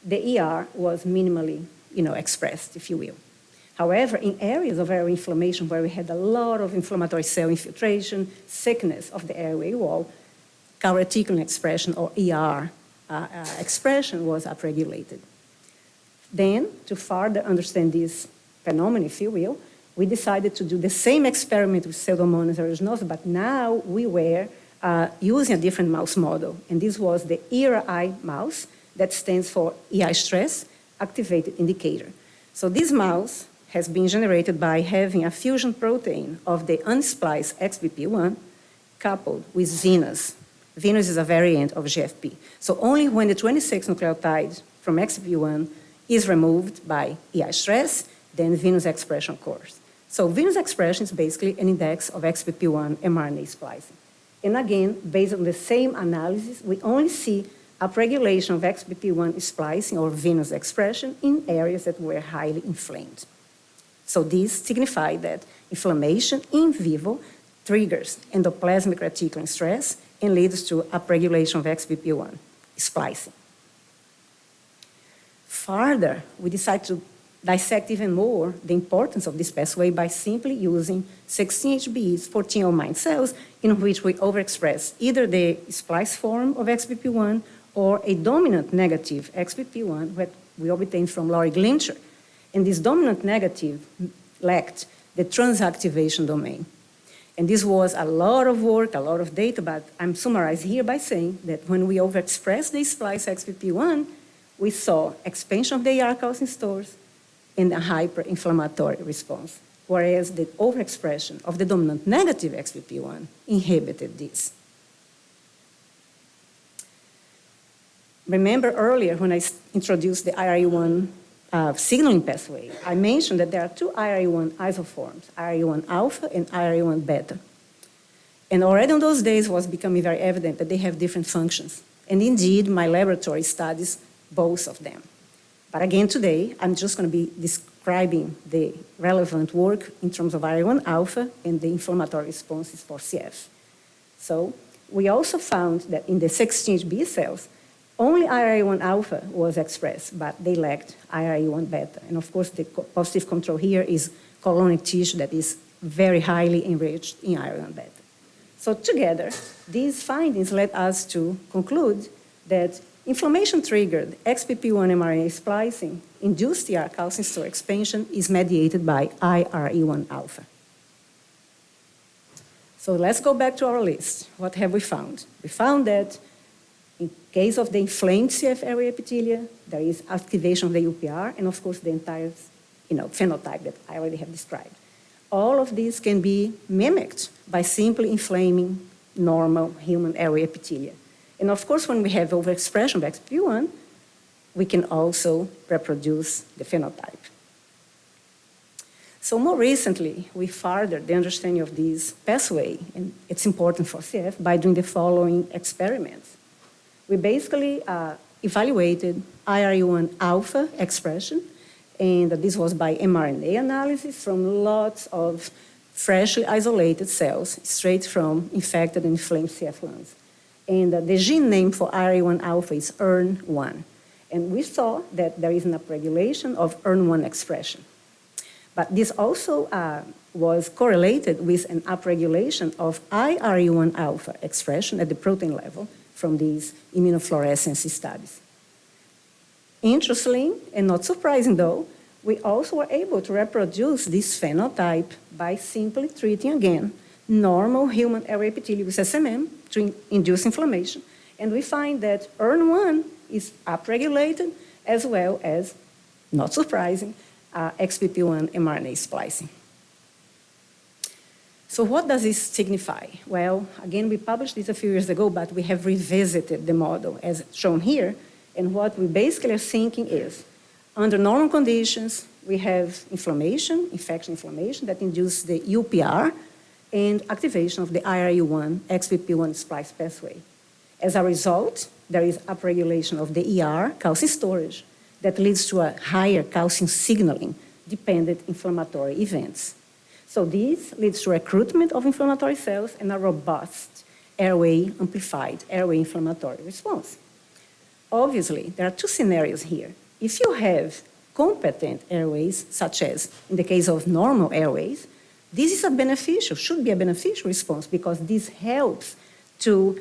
the ER was minimally expressed, if you will. However, in areas of airway inflammation where we had a lot of inflammatory cell infiltration, thickness of the airway wall, calreticulin expression or ER expression was upregulated. Then, to further understand this phenomenon, if you will, we decided to do the same experiment with Pseudomonas aeruginosa, but now we were using a different mouse model. And this was the ERI mouse, that stands for EI stress activated indicator. So this mouse has been generated by having a fusion protein of the unspliced XBP1 coupled with Venus. Venus is a variant of GFP. So only when the 26 nucleotide from XBP1 is removed by EI stress, then Venus expression occurs. So Venus expression is basically an index of XBP1 mRNA splicing. And again, based on the same analysis, we only see upregulation of XBP1 splicing or Venus expression in areas that were highly inflamed. So this signifies that inflammation in vivo triggers endoplasmic reticulin stress and leads to upregulation of XBP1 splicing. Further, we decided to dissect even more the importance of this pathway by simply using 16HBs, 14-09 cells, in which we overexpress either the splice form of XBP1 or a dominant negative XBP1 that we obtained from Laurie Glincher. And this dominant negative lacked the transactivation domain. And this was a lot of work, a lot of data, but I'm summarizing here by saying that when we overexpress the splice XBP1, we saw expansion of the ER calcium stores and a hyperinflammatory response, whereas the overexpression of the dominant negative XBP1 inhibited this. Remember earlier when I introduced the IRE1 signaling pathway, I mentioned that there are two IRE1 isoforms, IRE1 alpha and IRE1 beta. And already in those days it was becoming very evident that they have different functions. And indeed, my laboratory studies both of them. But again, today, I'm just going to be describing the relevant work in terms of IRE1 alpha and the inflammatory responses for CF. So we also found that in the 16HB cells, only IRE1 alpha was expressed, but they lacked IRE1 beta. And of course, the positive control here is colonic tissue that is very highly enriched in IRE1 beta. So together, these findings led us to conclude that inflammation-triggered XBP1 mRNA splicing induced ER calcium store expansion is mediated by IRE1 alpha. So let's go back to our list. What have we found? We found that in case of the inflamed CF airway epithelia, there is activation of the UPR and of course the entire phenotype that I already have described. All of these can be mimicked by simply inflaming normal human airway epithelia. And of course, when we have overexpression of XBP1, we can also reproduce the phenotype. So more recently, we furthered the understanding of this pathway, and it's important for CF, by doing the following experiments. We basically evaluated IRE1 alpha expression, and this was by mRNA analysis from lots of freshly isolated cells straight from infected and inflamed CF lungs. And the gene name for IRE1 alpha is ERN1. And we saw that there is an upregulation of ERN1 expression. But this also was correlated with an upregulation of IRE1 alpha expression at the protein level from these immunofluorescence studies. Interestingly, and not surprising though, we also were able to reproduce this phenotype by simply treating again normal human airway epithelium with SMM to induce inflammation. And we find that ERN1 is upregulated, as well as, not surprising, XBP1 mRNA splicing. So what does this signify? Well, again, we published this a few years ago, but we have revisited the model as shown here. And what we basically are thinking is, under normal conditions, we have inflammation, infection inflammation, that induces the UPR and activation of the IRE1, XBP1 splice pathway. As a result, there is upregulation of the ER, calcium storage, that leads to a higher calcium signaling dependent inflammatory events. So this leads to recruitment of inflammatory cells and a robust airway amplified airway inflammatory response. Obviously, there are two scenarios here. If you have competent airways, such as in the case of normal airways, this is a beneficial, should be a beneficial response because this helps to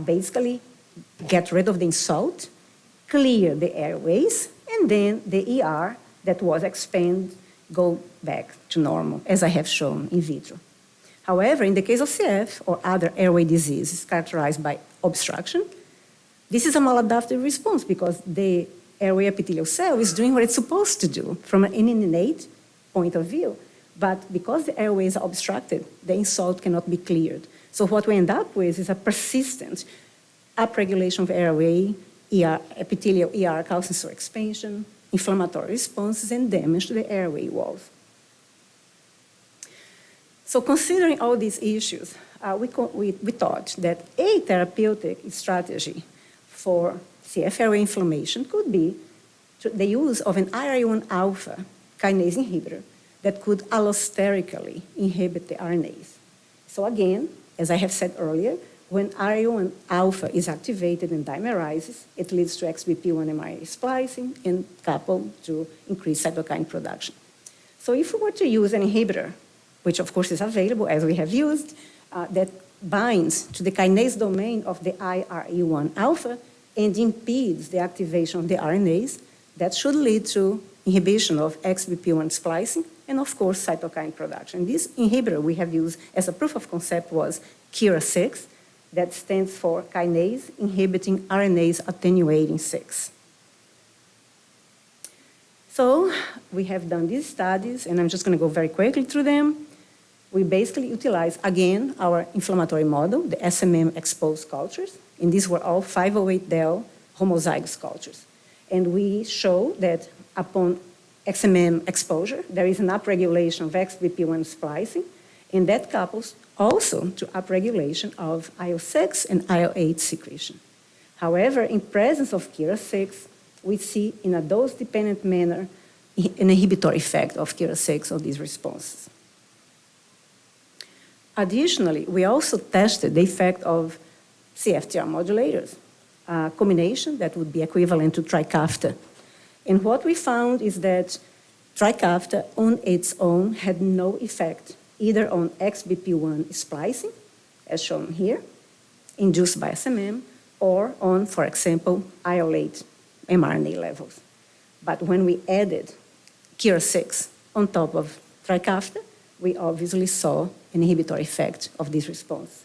basically get rid of the insult, clear the airways, and then the ER that was expanded go back to normal, as I have shown in vitro. However, in the case of CF or other airway diseases characterized by obstruction, this is a maladaptive response because the airway epithelial cell is doing what it's supposed to do from an innate point of view. But because the airways are obstructed, the insult cannot be cleared. So what we end up with is a persistent upregulation of airway, ER, epithelial ER calcium store expansion, inflammatory responses, and damage to the airway walls. So considering all these issues, we thought that a therapeutic strategy for CF airway inflammation could be the use of an IRE1 alpha kinase inhibitor that could allosterically inhibit the RNAs. So again, as I have said earlier, when IRE1 alpha is activated and dimerizes, it leads to XBP1 mRNA splicing and coupled to increased cytokine production. So if we were to use an inhibitor, which of course is available as we have used, that binds to the kinase domain of the IRE1 alpha and impedes the activation of the RNAs, that should lead to inhibition of XBP1 splicing and of course cytokine production. This inhibitor we have used as a proof of concept was KIRA6, that stands for kinase inhibiting RNase attenuating 6. So we have done these studies, and I'm just going to go very quickly through them. We basically utilize, again, our inflammatory model, the SMM exposed cultures, and these were all 508del homozygous cultures. And we show that upon XMM exposure, there is an upregulation of XBP1 splicing, and that couples also to upregulation of IL-6 and IL-8 secretion. However, in presence of KIRA6, we see in a dose-dependent manner an inhibitory effect of KIRA6 on these responses. Additionally, we also tested the effect of CFTR modulators, a combination that would be equivalent to Trikafta. And what we found is that Trikafta on its own had no effect either on XBP1 splicing, as shown here, induced by SMM, or on, for example, IL-8 mRNA levels. But when we added KIRA6 on top of Trikafta, we obviously saw an inhibitory effect of this response.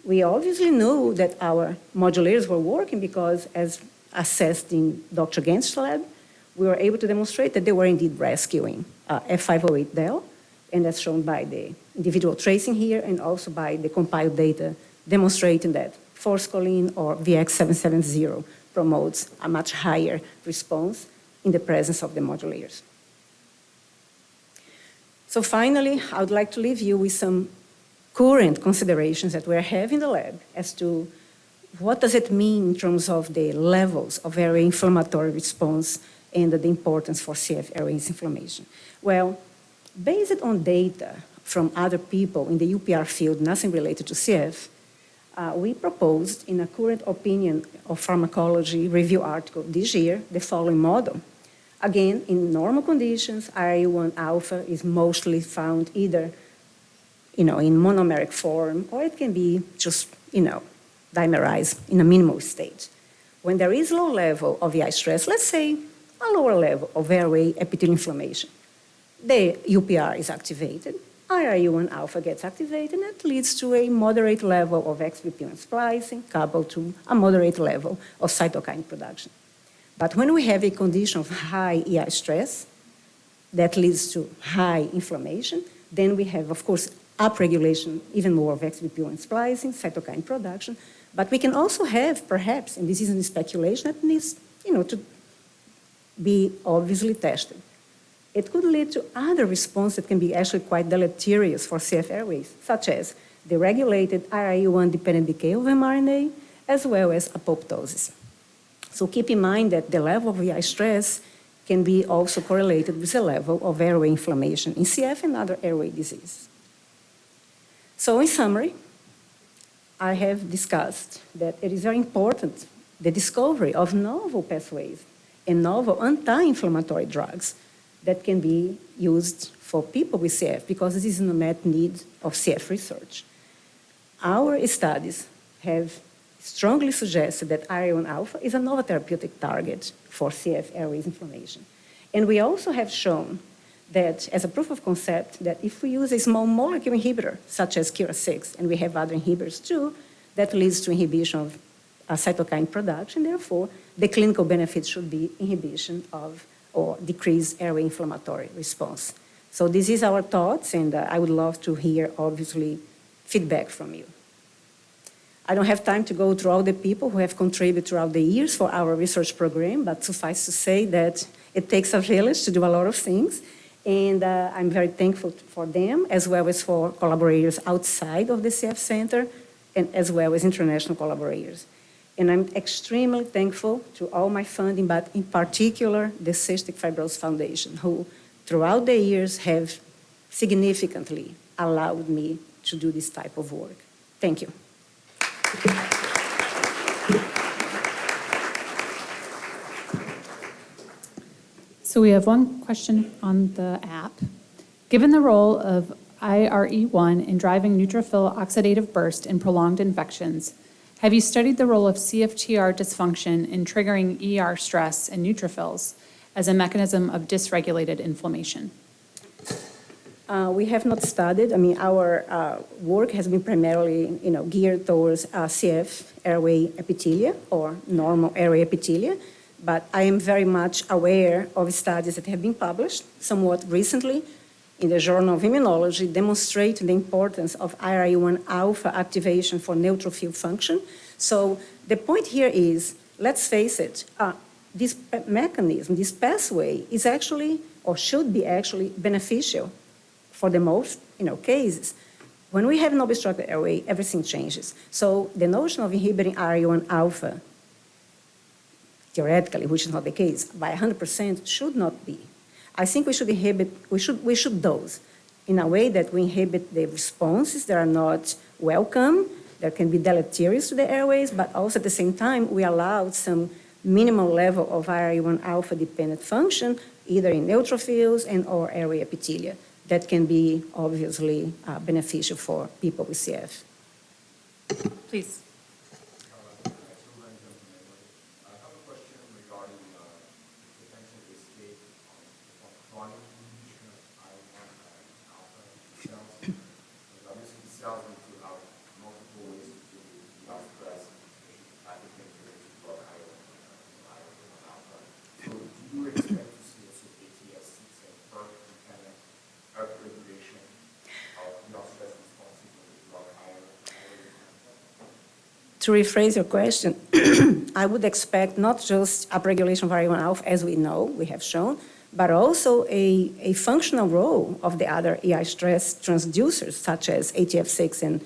We obviously knew that our modulators were working because, as assessed in Dr. Gantz's lab, we were able to demonstrate that they were indeed rescuing F508del, and that's shown by the individual tracing here and also by the compiled data demonstrating that forskolin or VX770 promotes a much higher response in the presence of the modulators. So finally, I would like to leave you with some current considerations that we're having in the lab as to what does it mean in terms of the levels of airway inflammatory response and the importance for CF airway inflammation. Well, based on data from other people in the UPR field, nothing related to CF, we proposed in a current opinion of pharmacology review article this year the following model. Again, in normal conditions, IRE1 alpha is mostly found either in monomeric form, or it can be just dimerized in a minimal state. When there is low level of EI stress, let's say a lower level of airway epithelial inflammation, the UPR is activated, IRU1 alpha gets activated, and that leads to a moderate level of XPP1 splicing coupled to a moderate level of cytokine production. But when we have a condition of high EI stress that leads to high inflammation, then we have, of course, upregulation, even more of XPP1 splicing, cytokine production. But we can also have, perhaps, and this isn't speculation, that needs to be obviously tested. It could lead to other responses that can be actually quite deleterious for CF airways, such as the regulated IRU1-dependent decay of mRNA, as well as apoptosis. So keep in mind that the level of EI stress can be also correlated with the level of airway inflammation in CF and other airway diseases. So in summary, I have discussed that it is very important, the discovery of novel pathways and novel anti-inflammatory drugs that can be used for people with CF, because this is an unmet need of CF research. Our studies have strongly suggested that IRU1 alpha is a novel therapeutic target for CF airways inflammation. And we also have shown that, as a proof of concept, that if we use a small molecule inhibitor, such as KIRA6, and we have other inhibitors too, that leads to inhibition of cytokine production. Therefore, the clinical benefit should be inhibition of or decreased airway inflammatory response. So this is our thoughts, and I would love to hear, obviously, feedback from you. I don't have time to go through all the people who have contributed throughout the years for our research program, but suffice to say that it takes a village to do a lot of things, and I'm very thankful for them, as well as for collaborators outside of the CF Center, and as well as international collaborators. And I'm extremely thankful to all my funding, but in particular, the Cystic Fibrosis Foundation, who throughout the years have significantly allowed me to do this type of work. Thank you. So we have one question on the app. Given the role of IRE1 in driving neutrophil oxidative burst in prolonged infections, have you studied the role of CFTR dysfunction in triggering ER stress in neutrophils as a mechanism of dysregulated inflammation? We have not studied. I mean, our work has been primarily, geared towards CF airway epithelia or normal airway epithelia. But I am very much aware of studies that have been published somewhat recently in the Journal of Immunology demonstrating the importance of IRE1 alpha activation for neutrophil function. So the point here is, let's face it, this mechanism, this pathway is actually, or should be actually, beneficial for the most cases. When we have an obstructed airway, everything changes. So the notion of inhibiting IRE1 alpha, theoretically, which is not the case, by 100% should not be. I think we should dose in a way that we inhibit the responses that are not welcome, that can be deleterious to the airways, but also at the same time, we allow some minimal level of IRE1 alpha dependent function, either in neutrophils and or airway epithelia, that can be obviously beneficial for people with CF. Please. To rephrase your question, I would expect not just upregulation of IRE1 alpha, as we know, we have shown, but also a functional role of the other EI stress transducers, such as ATF6 and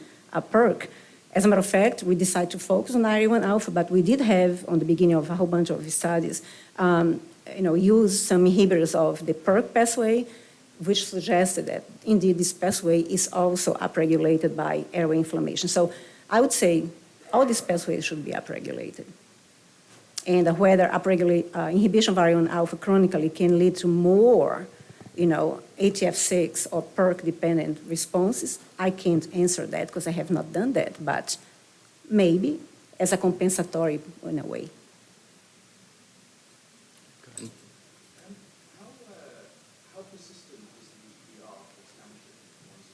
PERK. As a matter of fact, we decided to focus on IRE1 alpha, but we did have, on the beginning of a whole bunch of studies, use some inhibitors of the PERK pathway, which suggested that, indeed, this pathway is also upregulated by airway inflammation. So I would say all these pathways should be upregulated. And whether inhibition of IRE1 alpha chronically can lead to more, ATF6 or PERK-dependent responses, I can't answer that because I have not done that, but maybe as a compensatory in a way. How persistent is the ER expansion once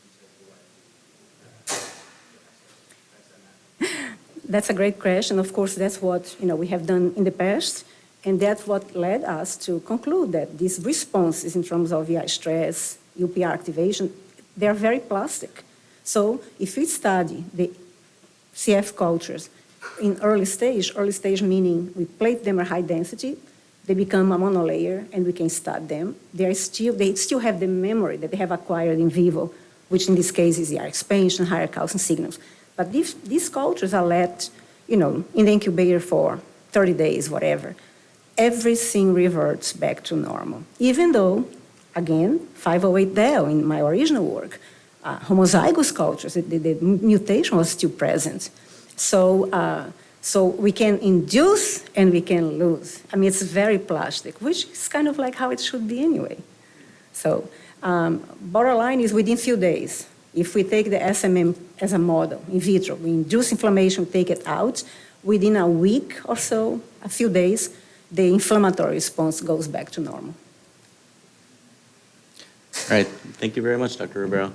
That's a great question. Of course, that's what we have done in the past, and that's what led us to conclude that these responses in terms of VI stress, UPR activation, they are very plastic. So if we study the CF cultures in early stage meaning we plate them at high density, they become a monolayer, and we can study them. They still have the memory that they have acquired in vivo, which in this case is the expansion, higher calcium signals. But these cultures are left, in the incubator for 30 days, whatever. Everything reverts back to normal, even though, again, 508del in my original work, homozygous cultures, the mutation was still present. So we can induce and we can lose. I mean, it's very plastic, which is kind of like how it should be anyway. So bottom line is within few days, if we take the SMM as a model in vitro, we induce inflammation, take it out, within a week or so, a few days, the inflammatory response goes back to normal. All right, thank you very much, Dr. Ribeiro.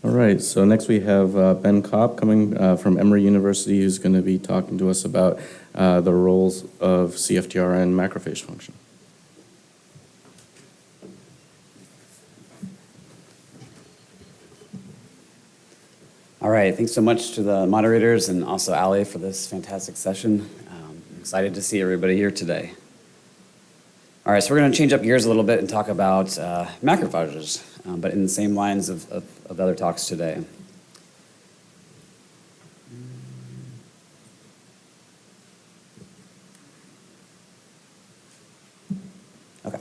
All right, so next we have Ben Kopp coming from Emory University, who's going to be talking to us about the roles of CFTR and macrophage function. All right, thanks so much to the moderators and also Ali for this fantastic session. I'm excited to see everybody here today. All right, so we're going to change up gears a little bit and talk about macrophages, but in the same lines of other talks today. Okay,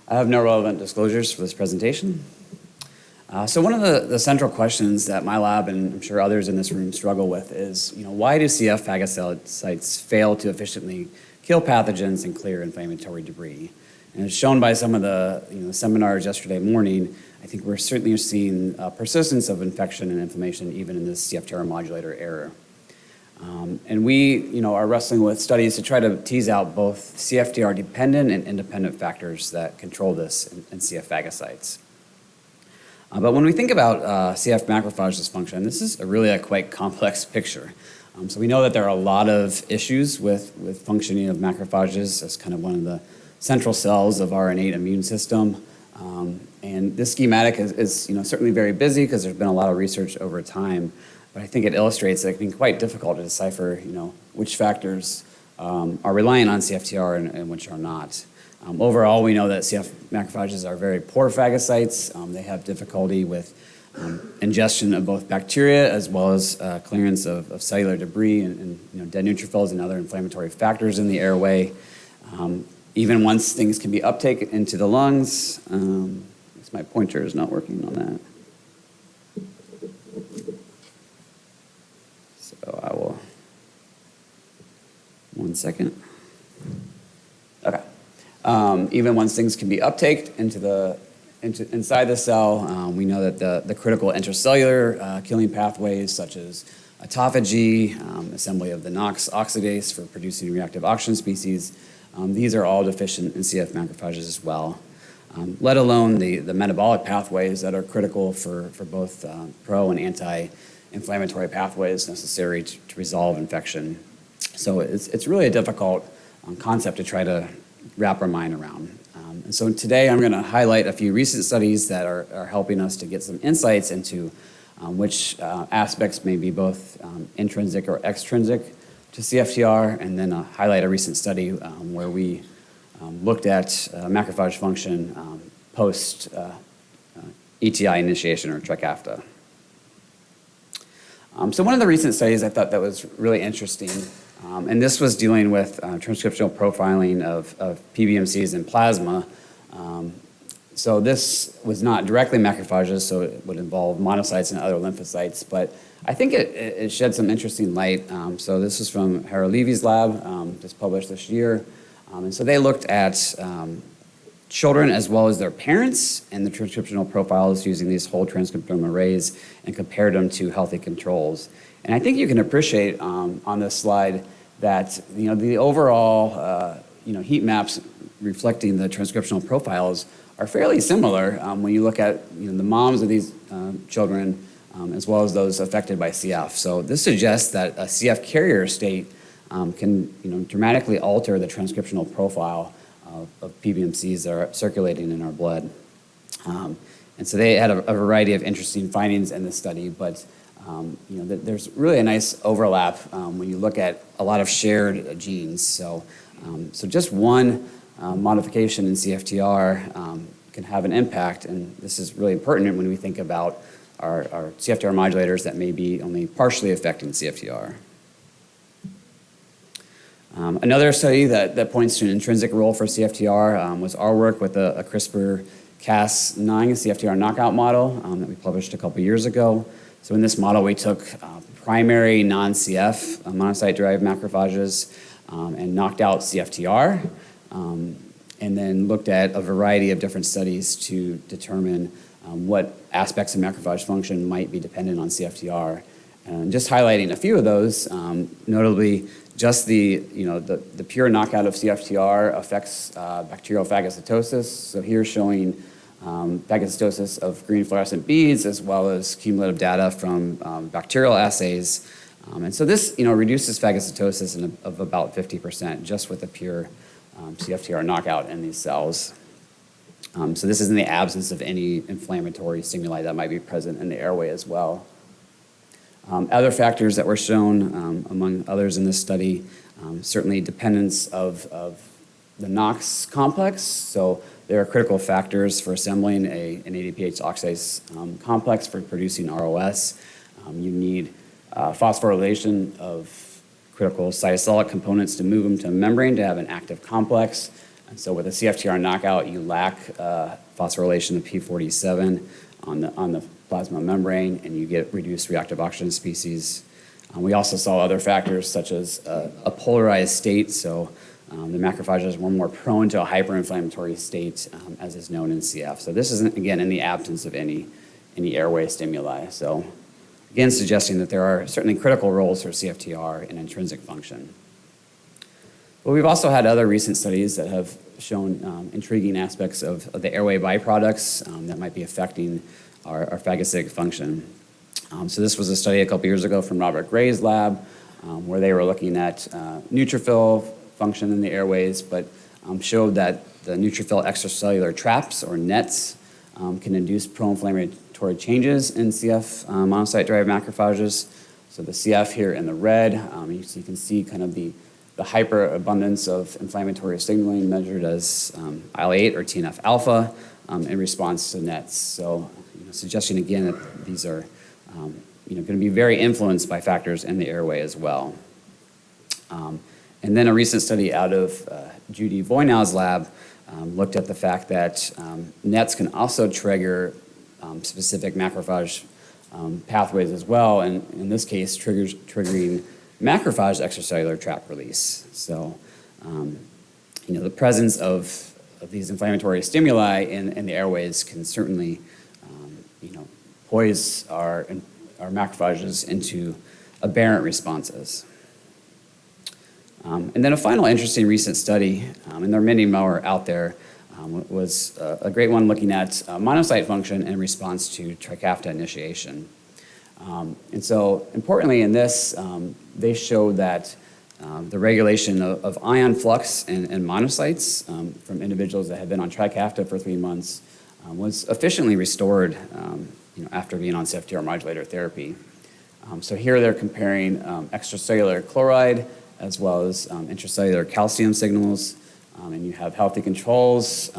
I have no relevant disclosures for this presentation. So one of the central questions that my lab and I'm sure others in this room struggle with is, why do CF phagocytes fail to efficiently kill pathogens and clear inflammatory debris? And as shown by some of the seminars yesterday morning, I think we're certainly seeing persistence of infection and inflammation even in this CFTR modulator era. And we are wrestling with studies to try to tease out both CFTR dependent and independent factors that control this in CF phagocytes. But when we think about CF macrophage dysfunction, this is really a quite complex picture. So we know that there are a lot of issues with functioning of macrophages as kind of one of the central cells of our innate immune system. And this schematic is certainly very busy because there's been a lot of research over time. But I think it illustrates that it can be quite difficult to decipher which factors are reliant on CFTR and which are not. Overall, we know that CF macrophages are very poor phagocytes. They have difficulty with ingestion of both bacteria as well as clearance of cellular debris and dead neutrophils and other inflammatory factors in the airway. Even once things can be uptaken into the lungs. My pointer is not working on that. So I will, 1 second. Okay. Even once things can be uptaked inside the cell, we know that the critical intracellular killing pathways such as autophagy, assembly of the NOx oxidase for producing reactive oxygen species, these are all deficient in CF macrophages as well, let alone the metabolic pathways that are critical for both pro and anti-inflammatory pathways necessary to resolve infection. So it's really a difficult concept to try to wrap our mind around. And so today I'm going to highlight a few recent studies that are helping us to get some insights into which aspects may be both intrinsic or extrinsic to CFTR, and then highlight a recent study where we looked at macrophage function post ETI initiation or Trikafta. So one of the recent studies I thought that was really interesting, and this was dealing with transcriptional profiling of PBMCs in plasma. So this was not directly macrophages, so it would involve monocytes and other lymphocytes, but I think it shed some interesting light. So this is from Hara Levy's lab, just published this year. And so they looked at children as well as their parents and the transcriptional profiles using these whole transcriptome arrays and compared them to healthy controls. And I think you can appreciate on this slide that the overall heat maps reflecting the transcriptional profiles are fairly similar when you look at the moms of these children as well as those affected by CF. So this suggests that a CF carrier state can dramatically alter the transcriptional profile of PBMCs that are circulating in our blood. And so they had a variety of interesting findings in this study, but there's really a nice overlap when you look at a lot of shared genes. So just one modification in CFTR can have an impact, and this is really pertinent when we think about our CFTR modulators that may be only partially affecting CFTR. Another study that points to an intrinsic role for CFTR was our work with a CRISPR-Cas9 CFTR knockout model that we published a couple years ago. So in this model, we took primary non-CF monocyte-derived macrophages and knocked out CFTR, and then looked at a variety of different studies to determine what aspects of macrophage function might be dependent on CFTR. And just highlighting a few of those, notably just the pure knockout of CFTR affects bacterial phagocytosis. So here showing phagocytosis of green fluorescent beads as well as cumulative data from bacterial assays. And so this reduces phagocytosis of about 50% just with a pure CFTR knockout in these cells. So this is in the absence of any inflammatory stimuli that might be present in the airway as well. Other factors that were shown, among others in this study, certainly dependence of the NOx complex. So there are critical factors for assembling an ADPH oxidase complex for producing ROS. You need phosphorylation of critical cytosolic components to move them to a membrane to have an active complex. And so with a CFTR knockout, you lack phosphorylation of P47 on the plasma membrane, and you get reduced reactive oxygen species. We also saw other factors such as a polarized state, so the macrophages were more prone to a hyperinflammatory state, as is known in CF. So this is, again, in the absence of any airway stimuli. So again, suggesting that there are certainly critical roles for CFTR in intrinsic function. But we've also had other recent studies that have shown intriguing aspects of the airway byproducts that might be affecting our phagocytic function. So this was a study a couple years ago from Robert Gray's lab where they were looking at neutrophil function in the airways, but showed that the neutrophil extracellular traps, or nets, can induce pro-inflammatory changes in CF monocyte-derived macrophages. So the CF here in the red, you can see kind of the hyperabundance of inflammatory signaling measured as IL-8 or TNF-alpha in response to nets. So suggesting again that these are going to be very influenced by factors in the airway as well. And then a recent study out of Judy Voynow's lab looked at the fact that nets can also trigger specific macrophage pathways as well, and in this case triggering macrophage extracellular trap release. So the presence of these inflammatory stimuli in the airways can certainly poise our macrophages into aberrant responses. And then a final interesting recent study, and there are many more out there, was a great one looking at monocyte function in response to Trikafta initiation. And so importantly in this, they showed that the regulation of ion flux in monocytes from individuals that had been on Trikafta for 3 months was efficiently restored after being on CFTR modulator therapy. So here they're comparing extracellular chloride as well as intracellular calcium signals, and you have healthy controls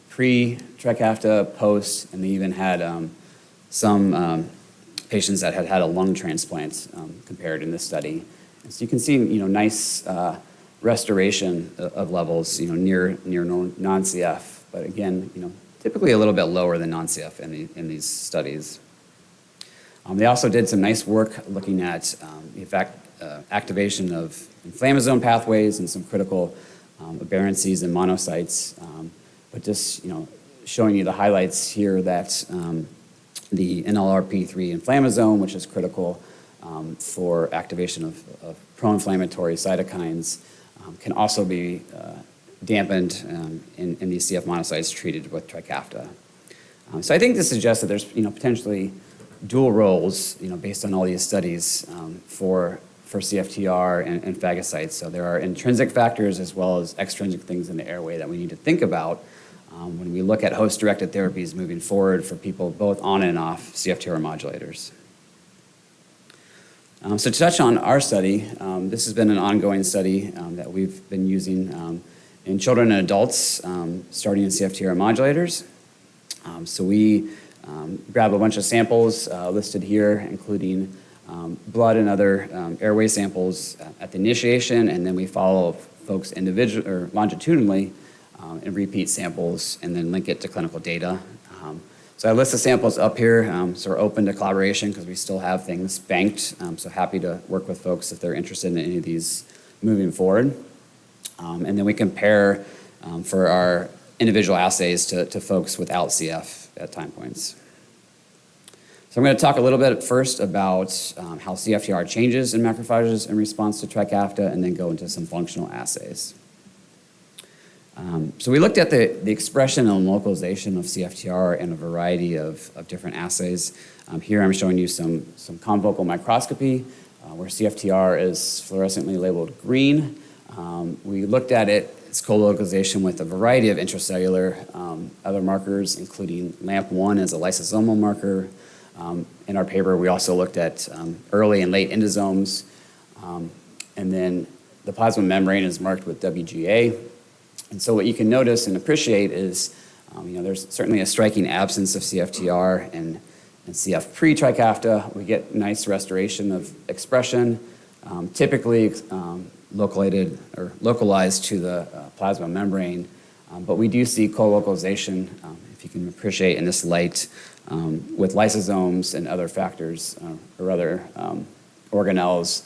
pre-Trikafta, post, and they even had some patients that had a lung transplant compared in this study. And so you can see nice restoration of levels near non-CF, but again typically a little bit lower than non-CF in these studies. They also did some nice work looking at the activation of inflammasome pathways and some critical aberrancies in monocytes, but just showing you the highlights here that the NLRP3 inflammasome, which is critical for activation of pro-inflammatory cytokines, can also be dampened in these CF monocytes treated with Trikafta. So I think this suggests that there's potentially dual roles based on all these studies for CFTR and phagocytes. So there are intrinsic factors as well as extrinsic things in the airway that we need to think about when we look at host-directed therapies moving forward for people both on and off CFTR modulators. So to touch on our study, this has been an ongoing study that we've been using in children and adults starting in CFTR modulators. So we grab a bunch of samples listed here, including blood and other airway samples at the initiation, and then we follow folks individually or longitudinally and repeat samples, and then link it to clinical data. So I list the samples up here, so we're open to collaboration because we still have things banked. So happy to work with folks if they're interested in any of these moving forward. And then we compare for our individual assays to folks without CF at time points. So I'm going to talk a little bit first about how CFTR changes in macrophages in response to Trikafta, and then go into some functional assays. So we looked at the expression and localization of CFTR in a variety of different assays. Here I'm showing you some confocal microscopy where CFTR is fluorescently labeled green. We looked at its co-localization with a variety of intracellular other markers, including LAMP1 as a lysosomal marker. In our paper, we also looked at early and late endosomes. And then the plasma membrane is marked with WGA. And so what you can notice and appreciate is, there's certainly a striking absence of CFTR and CF pre-Trikafta. We get nice restoration of expression, typically localized to the plasma membrane. But we do see co-localization, if you can appreciate in this light, with lysosomes and other factors or other organelles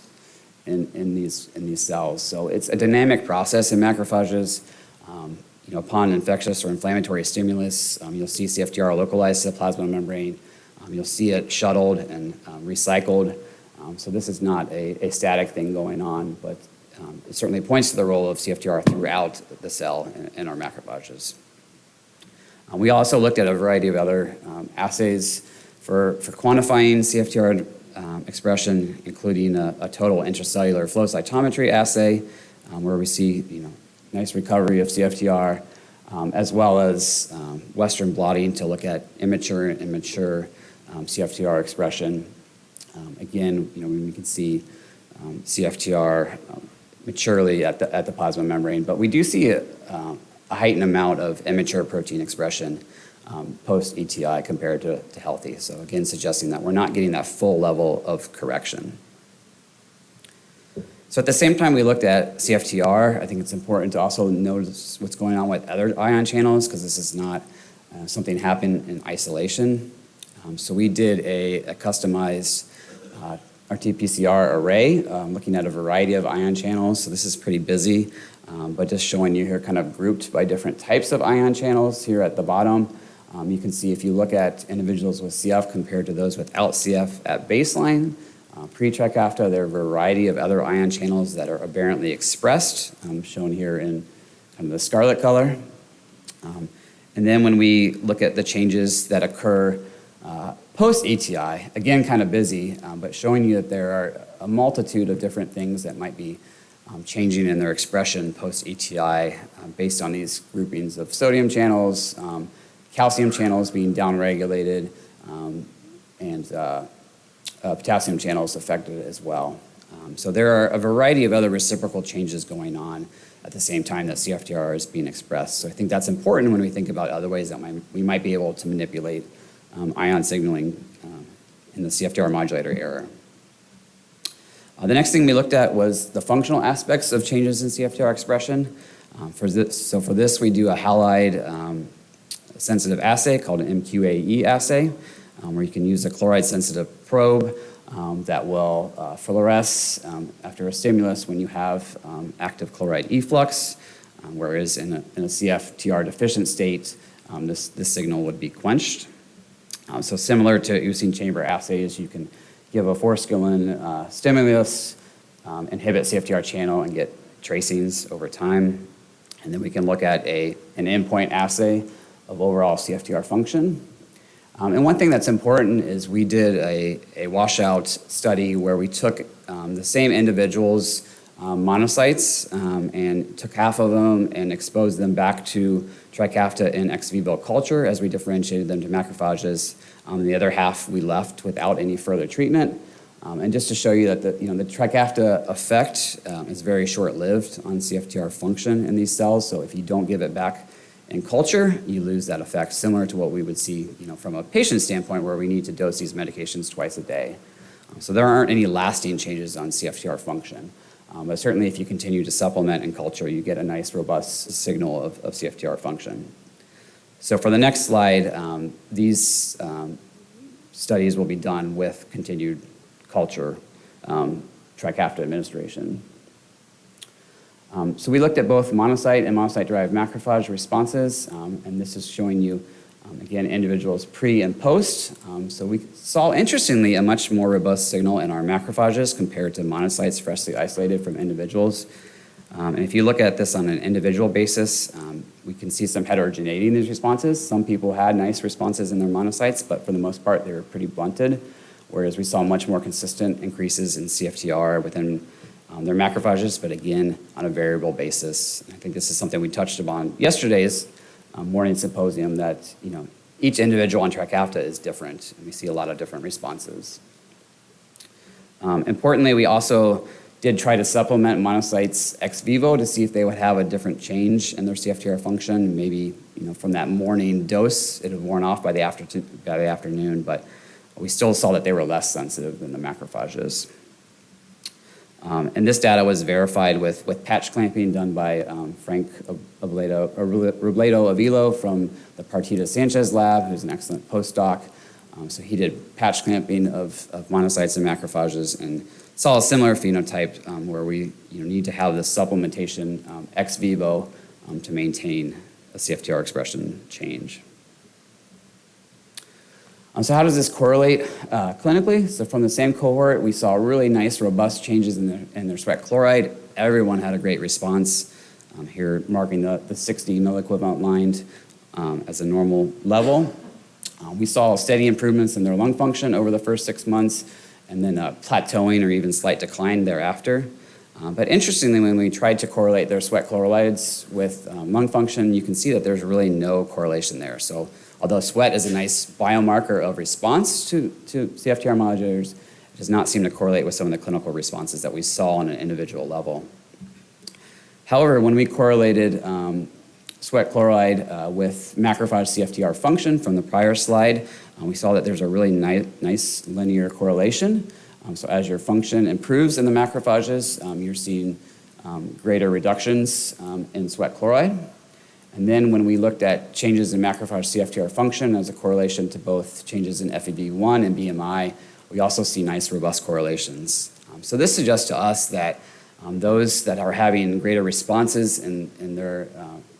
in these cells. So it's a dynamic process in macrophages. Upon infectious or inflammatory stimulus, you'll see CFTR localized to the plasma membrane. You'll see it shuttled and recycled. So this is not a static thing going on, but it certainly points to the role of CFTR throughout the cell in our macrophages. We also looked at a variety of other assays for quantifying CFTR expression, including a total intracellular flow cytometry assay, where we see nice recovery of CFTR, as well as Western blotting to look at immature and mature CFTR expression. Again, we can see CFTR maturely at the plasma membrane, but we do see a heightened amount of immature protein expression post-ETI compared to healthy. So again, suggesting that we're not getting that full level of correction. So at the same time we looked at CFTR, I think it's important to also notice what's going on with other ion channels, because this is not something that happened in isolation. So we did a customized RT-PCR array looking at a variety of ion channels. So this is pretty busy, but just showing you here kind of grouped by different types of ion channels here at the bottom. You can see if you look at individuals with CF compared to those without CF at baseline, pre-Trikafta, there are a variety of other ion channels that are aberrantly expressed, shown here in kind of the scarlet color. And then when we look at the changes that occur post-ETI, again, kind of busy, but showing you that there are a multitude of different things that might be changing in their expression post-ETI based on these groupings of sodium channels, calcium channels being downregulated, and potassium channels affected as well. So there are a variety of other reciprocal changes going on at the same time that CFTR is being expressed. So I think that's important when we think about other ways that we might be able to manipulate ion signaling in the CFTR modulator era. The next thing we looked at was the functional aspects of changes in CFTR expression. For this, we do a halide sensitive assay called an MQAE assay, where you can use a chloride-sensitive probe that will fluoresce after a stimulus when you have active chloride efflux, whereas in a CFTR deficient state, this signal would be quenched. So similar to Using chamber assays, you can give a forskolin stimulus, inhibit CFTR channel, and get tracings over time. And then we can look at an endpoint assay of overall CFTR function. And one thing that's important is we did a washout study where we took the same individuals' monocytes and took half of them and exposed them back to Trikafta in ex vivo culture as we differentiated them to macrophages. The other half we left without any further treatment. And just to show you that the Trikafta effect is very short-lived on CFTR function in these cells. So if you don't give it back in culture, you lose that effect, similar to what we would see from a patient standpoint where we need to dose these medications twice a day. So there aren't any lasting changes on CFTR function. But certainly if you continue to supplement in culture, you get a nice robust signal of CFTR function. So for the next slide, these studies will be done with continued culture Trikafta administration. So we looked at both monocyte and monocyte-derived macrophage responses, and this is showing you, again, individuals pre and post. So we saw, interestingly, a much more robust signal in our macrophages compared to monocytes freshly isolated from individuals. And if you look at this on an individual basis, we can see some heterogeneity in these responses. Some people had nice responses in their monocytes, but for the most part, they were pretty blunted, whereas we saw much more consistent increases in CFTR within their macrophages, but again, on a variable basis. I think this is something we touched upon yesterday's morning symposium, that each individual on Trikafta is different, and we see a lot of different responses. Importantly, we also did try to supplement monocytes ex vivo to see if they would have a different change in their CFTR function. Maybe from that morning dose, it had worn off by the afternoon, but we still saw that they were less sensitive than the macrophages. And this data was verified with patch clamping done by Frank Robledo Avilo from the Partida Sanchez lab, who's an excellent postdoc. So he did patch clamping of monocytes and macrophages and saw a similar phenotype where we need to have this supplementation ex vivo to maintain a CFTR expression change. So how does this correlate clinically? So from the same cohort, we saw really nice, robust changes in their sweat chloride. Everyone had a great response. Here marking the 60 milliequivalent line as a normal level. We saw steady improvements in their lung function over the first 6 months, and then plateauing or even slight decline thereafter. But interestingly, when we tried to correlate their sweat chlorides with lung function, you can see that there's really no correlation there. So although sweat is a nice biomarker of response to CFTR modulators, it does not seem to correlate with some of the clinical responses that we saw on an individual level. However, when we correlated sweat chloride with macrophage CFTR function from the prior slide, we saw that there's a really nice linear correlation. So as your function improves in the macrophages, you're seeing greater reductions in sweat chloride. And then when we looked at changes in macrophage CFTR function as a correlation to both changes in FEV1 and BMI, we also see nice robust correlations. So this suggests to us that those that are having greater responses in their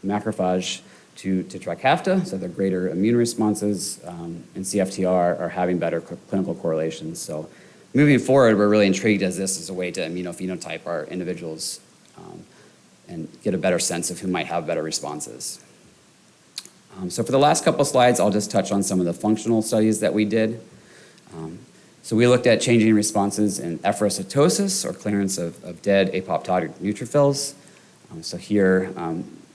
macrophage to Trikafta, so the greater immune responses in CFTR, are having better clinical correlations. So moving forward, we're really intrigued as this is a way to immunophenotype our individuals and get a better sense of who might have better responses. So for the last couple slides, I'll just touch on some of the functional studies that we did. So we looked at changing responses in efferocytosis, or clearance of dead apoptotic neutrophils. So here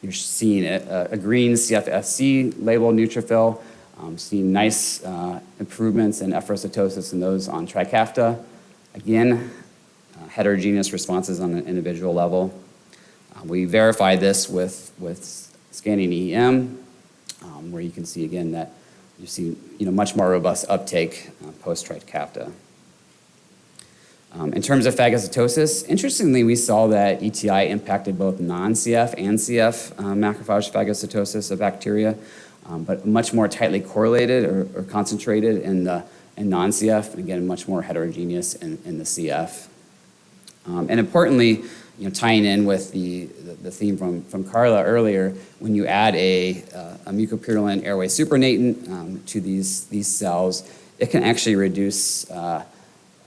you're seeing a green CFFC labeled neutrophil, seeing nice improvements in efferocytosis in those on Trikafta. Again, heterogeneous responses on an individual level. We verified this with scanning EM, where you can see again that you see much more robust uptake post-Trikafta. In terms of phagocytosis, interestingly, we saw that ETI impacted both non-CF and CF macrophage phagocytosis of bacteria, but much more tightly correlated or concentrated in non-CF, and again, much more heterogeneous in the CF. And importantly, tying in with the theme from Carla earlier, when you add a mucopurulent airway supernatant to these cells, it can actually reduce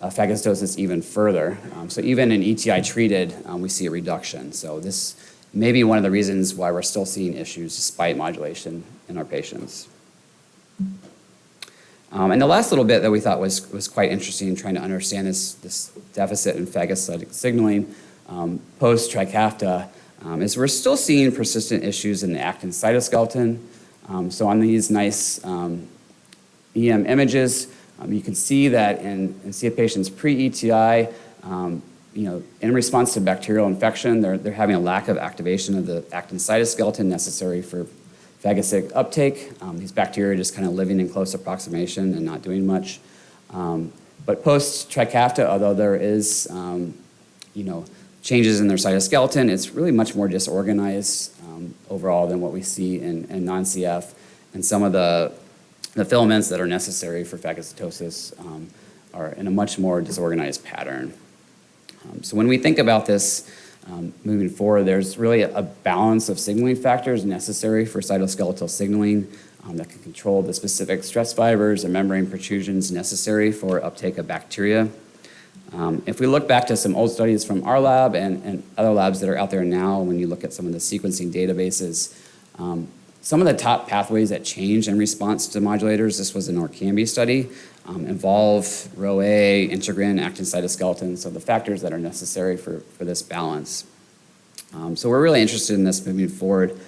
phagocytosis even further. So even in ETI treated, we see a reduction. So this maybe one of the reasons why we're still seeing issues despite modulation in our patients. And the last little bit that we thought was quite interesting in trying to understand this deficit in phagocytic signaling post-Trikafta is we're still seeing persistent issues in the actin cytoskeleton. So on these nice EM images, you can see that in CF patients pre-ETI, in response to bacterial infection, they're having a lack of activation of the actin cytoskeleton necessary for phagocytic uptake. These bacteria are just kind of living in close approximation and not doing much. But post-Trikafta, although there is, changes in their cytoskeleton, it's really much more disorganized overall than what we see in non-CF. And some of the filaments that are necessary for phagocytosis are in a much more disorganized pattern. So when we think about this moving forward, there's really a balance of signaling factors necessary for cytoskeletal signaling that can control the specific stress fibers and membrane protrusions necessary for uptake of bacteria. If we look back to some old studies from our lab and other labs that are out there now, when you look at some of the sequencing databases, some of the top pathways that change in response to modulators, this was an Orkambi study, involve RhoA, integrin, actin cytoskeleton, so the factors that are necessary for this balance. So we're really interested in this moving forward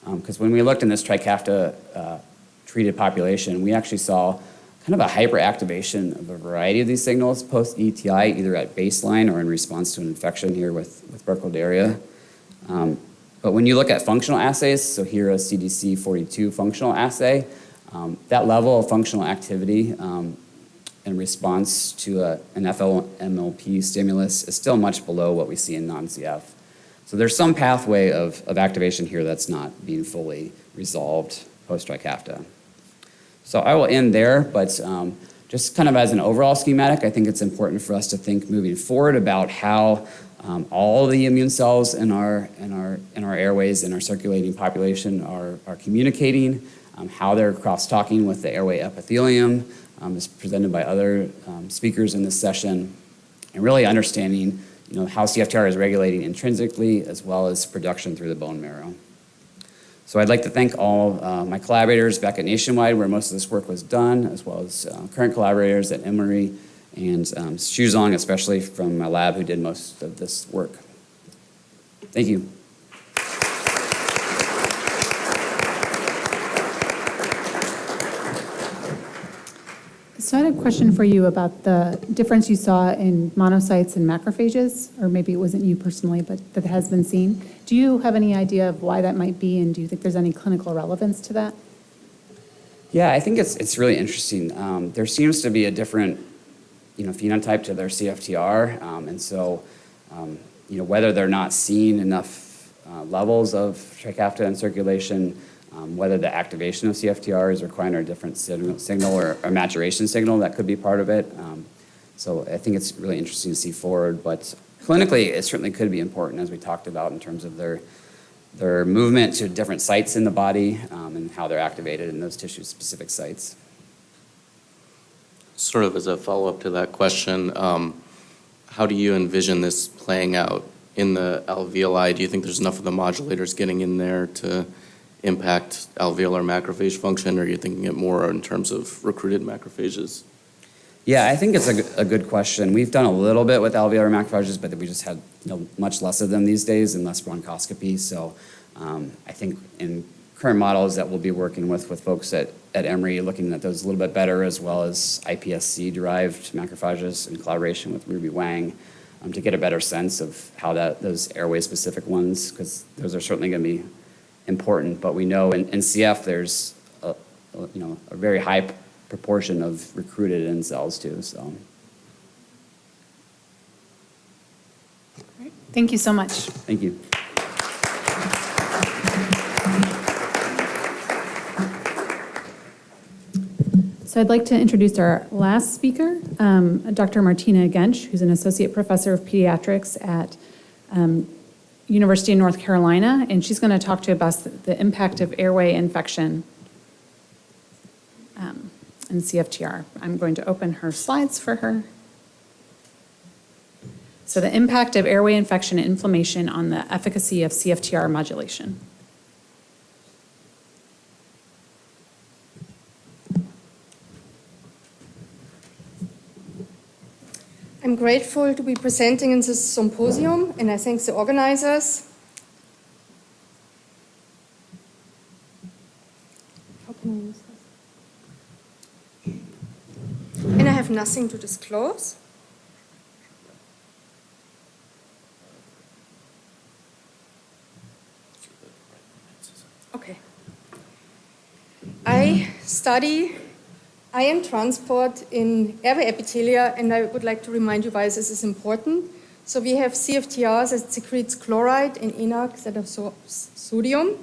because when we looked in this Trikafta treated population, we actually saw kind of a hyperactivation of a variety of these signals post-ETI, either at baseline or in response to an infection here with Burkholderia. But when you look at functional assays, so here a CDC42 functional assay, that level of functional activity in response to an FMLP stimulus is still much below what we see in non-CF. So there's some pathway of activation here that's not being fully resolved post-Trikafta. So I will end there, but just kind of as an overall schematic, I think it's important for us to think moving forward about how all the immune cells in our airways, in our circulating population are communicating, how they're cross-talking with the airway epithelium, as presented by other speakers in this session, and really understanding how CFTR is regulating intrinsically as well as production through the bone marrow. So I'd like to thank all my collaborators back at Nationwide, where most of this work was done, as well as current collaborators at Emory, and Shuzong, especially from my lab, who did most of this work. Thank you. So I had a question for you about the difference you saw in monocytes and macrophages, or maybe it wasn't you personally, but that has been seen. Do you have any idea of why that might be, and do you think there's any clinical relevance to that? Yeah, I think it's really interesting. There seems to be a different phenotype to their CFTR, and so whether they're not seeing enough levels of Trikafta in circulation, whether the activation of CFTR is requiring a different signal or a maturation signal, that could be part of it. So I think it's really interesting to see forward, but clinically it certainly could be important, as we talked about, in terms of their movement to different sites in the body and how they're activated in those tissue-specific sites. Sort of as a follow-up to that question, how do you envision this playing out in the alveoli? Do you think there's enough of the modulators getting in there to impact alveolar macrophage function, or are you thinking it more in terms of recruited macrophages? Yeah, I think it's a good question. We've done a little bit with alveolar macrophages, but we just had much less of them these days and less bronchoscopy. So I think in current models that we'll be working with folks at Emory, looking at those a little bit better, as well as iPSC-derived macrophages in collaboration with Ruby Wang, to get a better sense of how those airway-specific ones, because those are certainly going to be important. But we know in CF there's a very high proportion of recruited in cells too. So. Great. Thank you so much. Thank you. So I'd like to introduce our last speaker, Dr. Martina Gensch, who's an associate professor of pediatrics at University of North Carolina, and she's going to talk to you about the impact of airway infection and CFTR. I'm going to open her slides for her. So the impact of airway infection and inflammation on the efficacy of CFTR modulation. I'm grateful to be presenting in this symposium, and I thank the organizers. How can I use this? And I have nothing to disclose. Okay. I study ion transport in airway epithelia, and I would like to remind you why this is important. So we have CFTR that secretes chloride and NAC that absorbs sodium,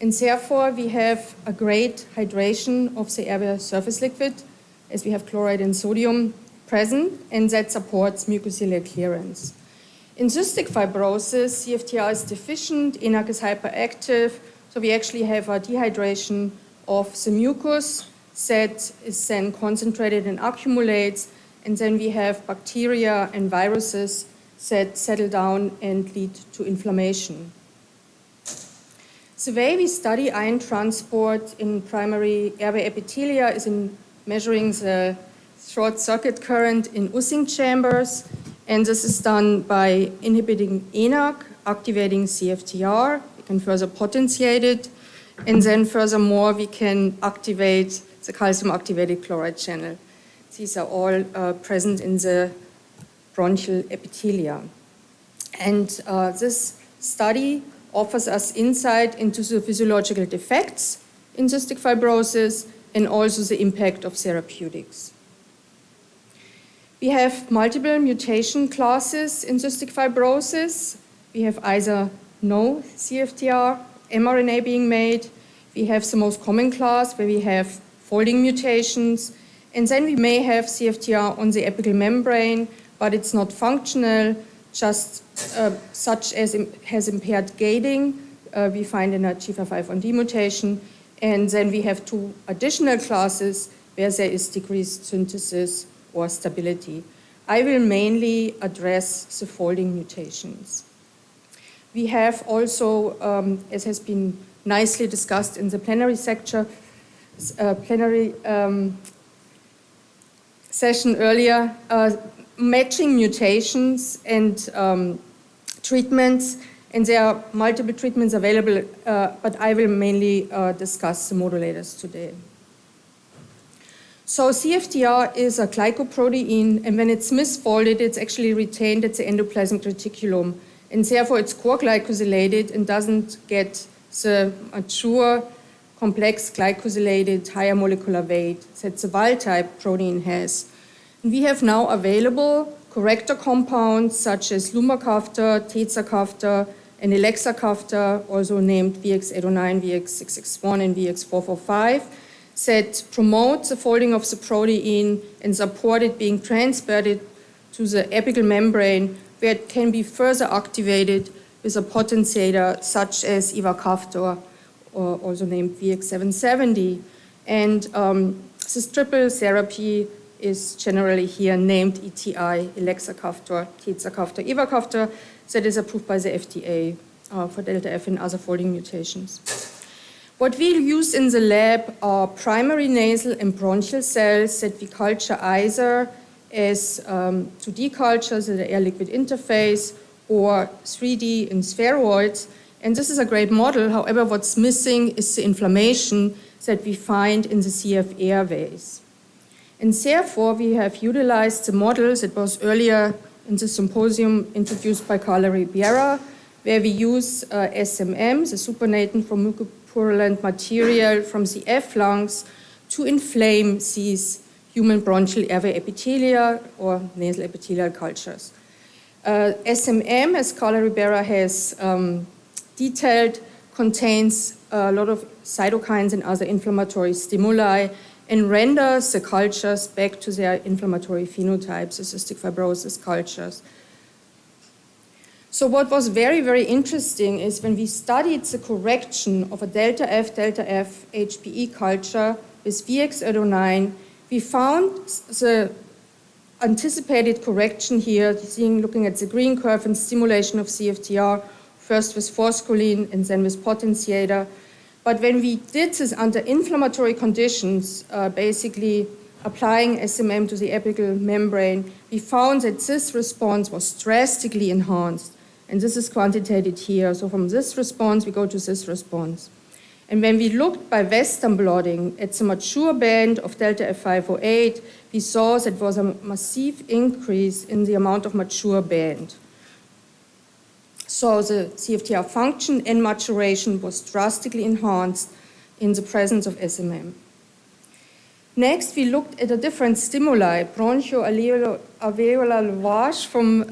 and therefore we have a great hydration of the airway surface liquid, as we have chloride and sodium present, and that supports mucociliary clearance. In cystic fibrosis, CFTR is deficient, NAC is hyperactive, so we actually have a dehydration of the mucus that is then concentrated and accumulates, and then we have bacteria and viruses that settle down and lead to inflammation. The way we study ion transport in primary airway epithelia is in measuring the short circuit current in Using chambers, and this is done by inhibiting NAC, activating CFTR. We can further potentiate it, and then furthermore we can activate the calcium-activated chloride channel. These are all present in the bronchial epithelia. And this study offers us insight into the physiological defects in cystic fibrosis and also the impact of therapeutics. We have multiple mutation classes in cystic fibrosis. We have either no CFTR mRNA being made. We have the most common class where we have folding mutations. And then we may have CFTR on the apical membrane, but it's not functional, just such as has impaired gating. We find in a G551D mutation. And then we have two additional classes where there is decreased synthesis or stability. I will mainly address the folding mutations. We have also, as has been nicely discussed in the plenary session earlier, matching mutations and treatments, and there are multiple treatments available, but I will mainly discuss the modulators today. So CFTR is a glycoprotein, and when it's misfolded, it's actually retained at the endoplasmic reticulum, and therefore it's core glycosylated and doesn't get the mature, complex glycosylated higher molecular weight that the wild-type protein has. And we have now available corrector compounds such as lumacaftor, tezacaftor, and elexacaftor, also named VX809, VX661, and VX445, that promote the folding of the protein and support it being transported to the apical membrane, where it can be further activated with a potentiator such as ivacaftor, or also named VX770. And this triple therapy is generally here named ETI, elexacaftor, tezacaftor, ivacaftor, that is approved by the FDA for delta F and other folding mutations. What we use in the lab are primary nasal and bronchial cells that we culture either as 2D cultures in the air-liquid interface or 3D in spheroids. And this is a great model. However, what's missing is the inflammation that we find in the CF airways. And therefore, we have utilized the models that was earlier in the symposium introduced by Carla Ribiera, where we use SMM, the supernatant from mucopurulent material from the F lungs, to inflame these human bronchial airway epithelia or nasal epithelial cultures. SMM, as Carla Ribiera has detailed, contains a lot of cytokines and other inflammatory stimuli and renders the cultures back to their inflammatory phenotypes, the cystic fibrosis cultures. So what was very, very interesting is when we studied the correction of a delta F HPE culture with VX809, we found the anticipated correction here, looking at the green curve and stimulation of CFTR, first with forskolin and then with potentiator. But when we did this under inflammatory conditions, basically applying SMM to the apical membrane, we found that this response was drastically enhanced. And this is quantitated here. So from this response, we go to this response. And when we looked by Western blotting at the mature band of delta F508, we saw that there was a massive increase in the amount of mature band. So the CFTR function and maturation was drastically enhanced in the presence of SMM. Next, we looked at a different stimuli, bronchoalveolar lavage from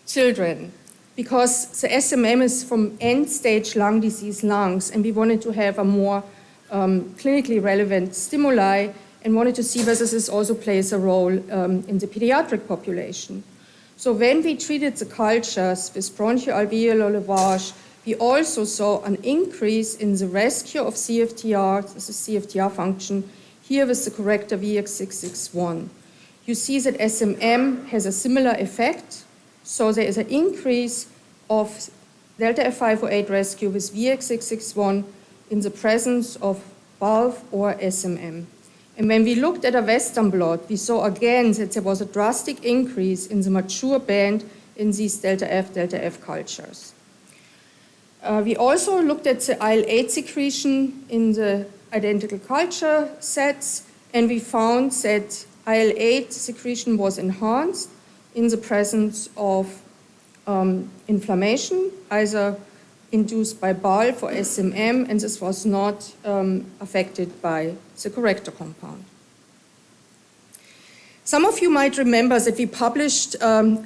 children, because the SMM is from end-stage lung disease lungs, and we wanted to have a more clinically relevant stimuli and wanted to see whether this also plays a role in the pediatric population. So when we treated the cultures with bronchoalveolar lavage, we also saw an increase in the rescue of CFTR, this is CFTR function, here with the corrector VX661. You see that SMM has a similar effect. So there is an increase of delta F508 rescue with VX661 in the presence of BALF or SMM. And when we looked at a Western blot, we saw again that there was a drastic increase in the mature band in these delta F cultures. We also looked at the IL-8 secretion in the identical culture sets, and we found that IL-8 secretion was enhanced in the presence of inflammation, either induced by BALF or SMM, and this was not affected by the corrector compound. Some of you might remember that we published a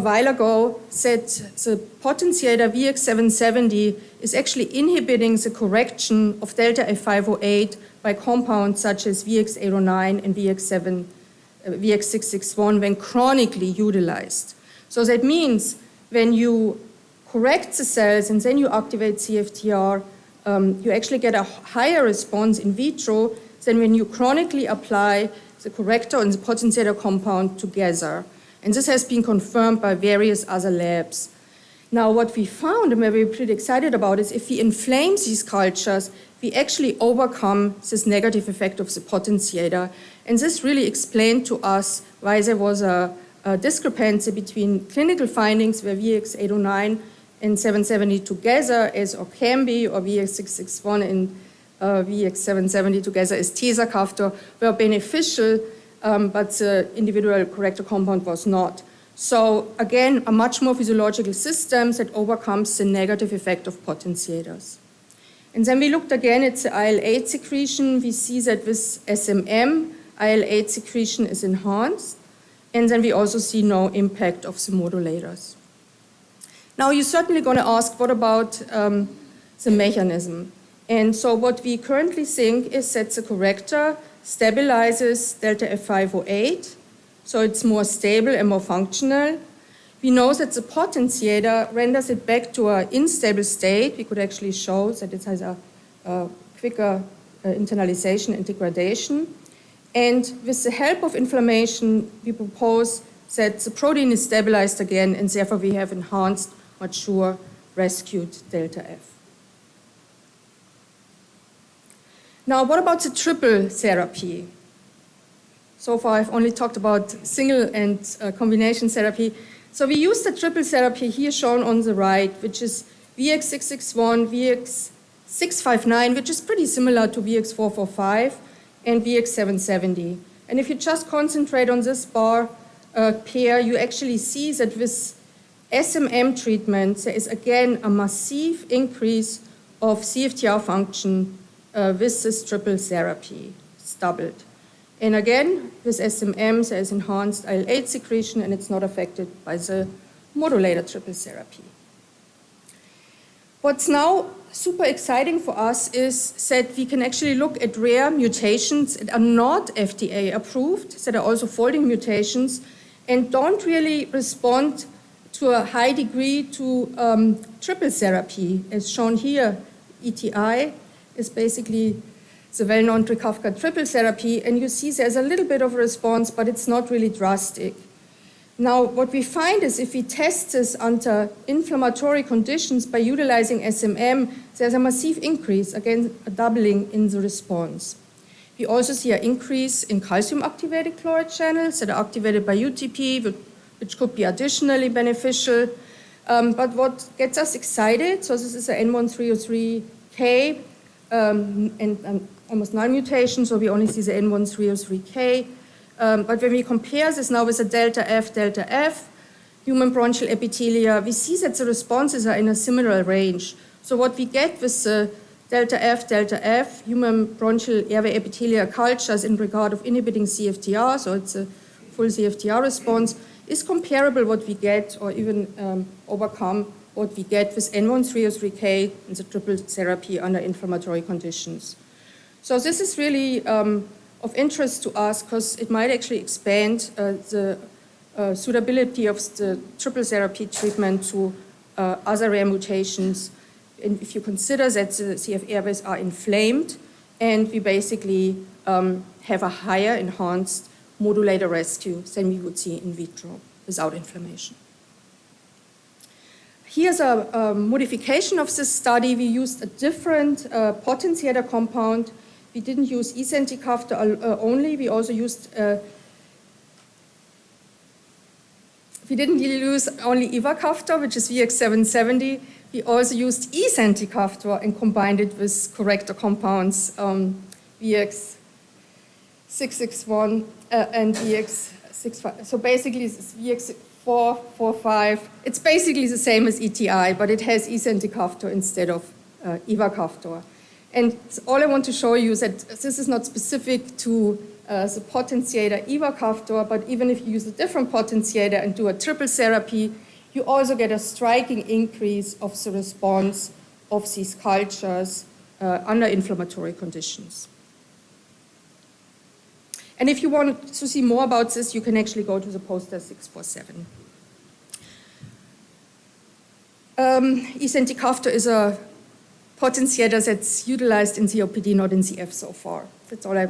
while ago that the potentiator VX770 is actually inhibiting the correction of delta F508 by compounds such as VX809 and VX661 when chronically utilized. So that means when you correct the cells and then you activate CFTR, you actually get a higher response in vitro than when you chronically apply the corrector and the potentiator compound together. And this has been confirmed by various other labs. Now, what we found, and we're pretty excited about, is if we inflame these cultures, we actually overcome this negative effect of the potentiator. And this really explained to us why there was a discrepancy between clinical findings where VX809 and 770 together as Orkambi or VX661 and VX770 together as tezacaftor were beneficial, but the individual corrector compound was not. So again, a much more physiological system that overcomes the negative effect of potentiators. And then we looked again at the IL-8 secretion. We see that with SMM, IL-8 secretion is enhanced. And then we also see no impact of the modulators. Now, you're certainly going to ask, what about the mechanism? And so what we currently think is that the corrector stabilizes delta F508, so it's more stable and more functional. We know that the potentiator renders it back to an unstable state. We could actually show that it has a quicker internalization and degradation. And with the help of inflammation, we propose that the protein is stabilized again, and therefore we have enhanced, mature, rescued delta F. Now, what about the triple therapy? So far, I've only talked about single and combination therapy. So we use the triple therapy here shown on the right, which is VX661, VX659, which is pretty similar to VX445, and VX770. And if you just concentrate on this bar pair, you actually see that with SMM treatment, there is again a massive increase of CFTR function with this triple therapy. It's doubled. And again, with SMM, there is enhanced IL-8 secretion, and it's not affected by the modulator triple therapy. What's now super exciting for us is that we can actually look at rare mutations that are not FDA approved, that are also folding mutations, and don't really respond to a high degree to triple therapy, as shown here. ETI is basically the well-known Trikafta triple therapy, and you see there's a little bit of a response, but it's not really drastic. Now, what we find is if we test this under inflammatory conditions by utilizing SMM, there's a massive increase, again, a doubling in the response. We also see an increase in calcium-activated chloride channels that are activated by UTP, which could be additionally beneficial. But what gets us excited, so this is an N1303K and almost null mutation, so we only see the N1303K. But when we compare this now with the delta F, human bronchial epithelia, we see that the responses are in a similar range. So what we get with the delta F, human bronchial airway epithelia cultures in regard of inhibiting CFTR, so it's a full CFTR response, is comparable what we get or even overcome what we get with N1303K in the triple therapy under inflammatory conditions. So this is really of interest to us because it might actually expand the suitability of the triple therapy treatment to other rare mutations. And if you consider that the CF airways are inflamed and we basically have a higher enhanced modulator rescue than we would see in vitro without inflammation. Here's a modification of this study. We used a different potentiator compound. We didn't use esenticaftor only. We also used, we didn't use only ivacaftor, which is VX770. We also used esenticaftor and combined it with corrector compounds, VX661 and VX65. So basically, it's VX445. It's basically the same as ETI, but it has esenticaftor instead of ivacaftor. And all I want to show you is that this is not specific to the potentiator ivacaftor, but even if you use a different potentiator and do a triple therapy, you also get a striking increase of the response of these cultures under inflammatory conditions. And if you want to see more about this, you can actually go to the poster 647. Esenticaftor is a potentiator that's utilized in COPD, not in CF so far. That's all I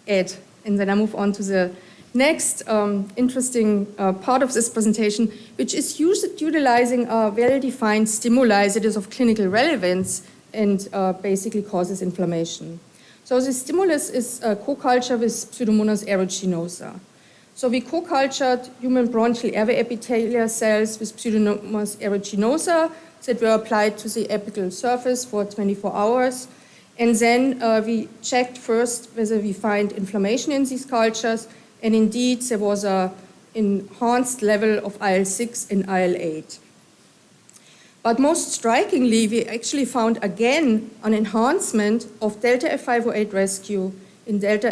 add. And then I move on to the next interesting part of this presentation, which is utilizing a well-defined stimuli that is of clinical relevance and basically causes inflammation. So the stimulus is co-culture with Pseudomonas aeruginosa. So we co-cultured human bronchial airway epithelial cells with Pseudomonas aeruginosa that were applied to the apical surface for 24 hours. And then we checked first whether we find inflammation in these cultures. And indeed, there was an enhanced level of IL-6 and IL-8. But most strikingly, we actually found again an enhancement of delta F508 rescue in delta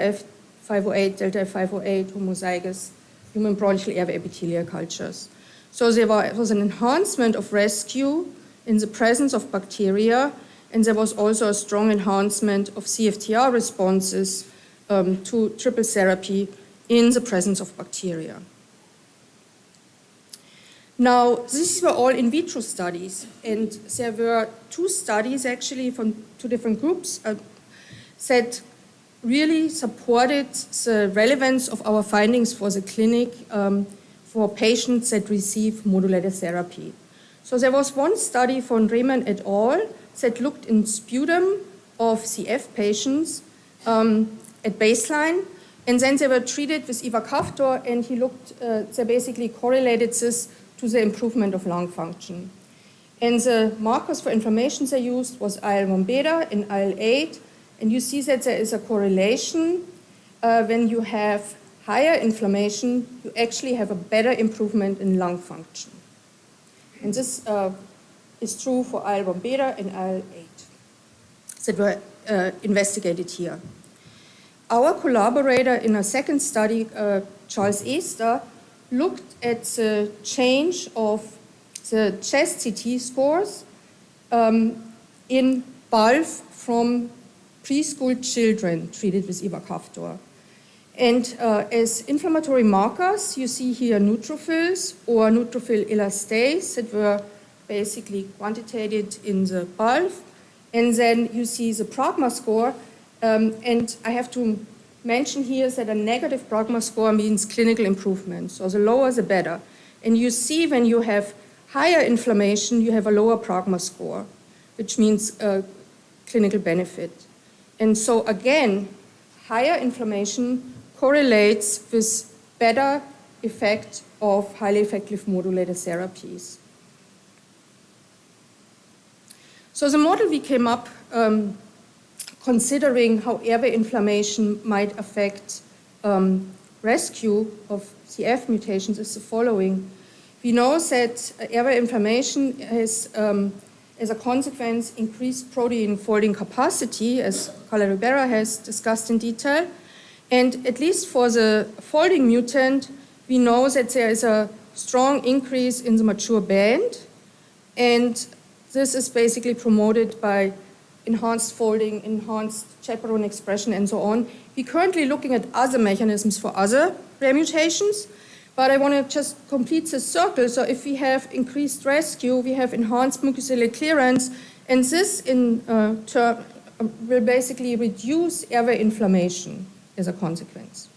F508 homozygous human bronchial airway epithelial cultures. So there was an enhancement of rescue in the presence of bacteria, and there was also a strong enhancement of CFTR responses to triple therapy in the presence of bacteria. Now, these were all in vitro studies, and there were two studies actually from two different groups that really supported the relevance of our findings for the clinic for patients that receive modulator therapy. So there was one study from Rehman et al. That looked in sputum of CF patients at baseline, and then they were treated with ivacaftor, and he looked, they basically correlated this to the improvement of lung function. And the markers for inflammation they used was IL-1 beta and IL-8, and you see that there is a correlation. When you have higher inflammation, you actually have a better improvement in lung function. And this is true for IL-1 beta and IL-8 that were investigated here. Our collaborator in a second study, Charles Easter, looked at the change of the chest CT scores in bulk from preschool children treated with ivacaftor. And as inflammatory markers, you see here neutrophils or neutrophil elastase that were basically quantitated in the bulk. And then you see the pragma score, And I have to mention here that a negative progma score means clinical improvement. So the lower, the better. And you see when you have higher inflammation, you have a lower progma score, which means clinical benefit. And so again, higher inflammation correlates with better effect of highly effective modulator therapies. So the model we came up considering how airway inflammation might affect rescue of CF mutations is the following. We know that airway inflammation has, as a consequence, increased protein folding capacity, as Carla Ribera has discussed in detail. And at least for the folding mutant, we know that there is a strong increase in the mature band. And this is basically promoted by enhanced folding, enhanced chaperone expression, and so on. We're currently looking at other mechanisms for other rare mutations, but I want to just complete the circle. So if we have increased rescue, we have enhanced mucociliary clearance, and this in turn will basically reduce airway inflammation as a consequence.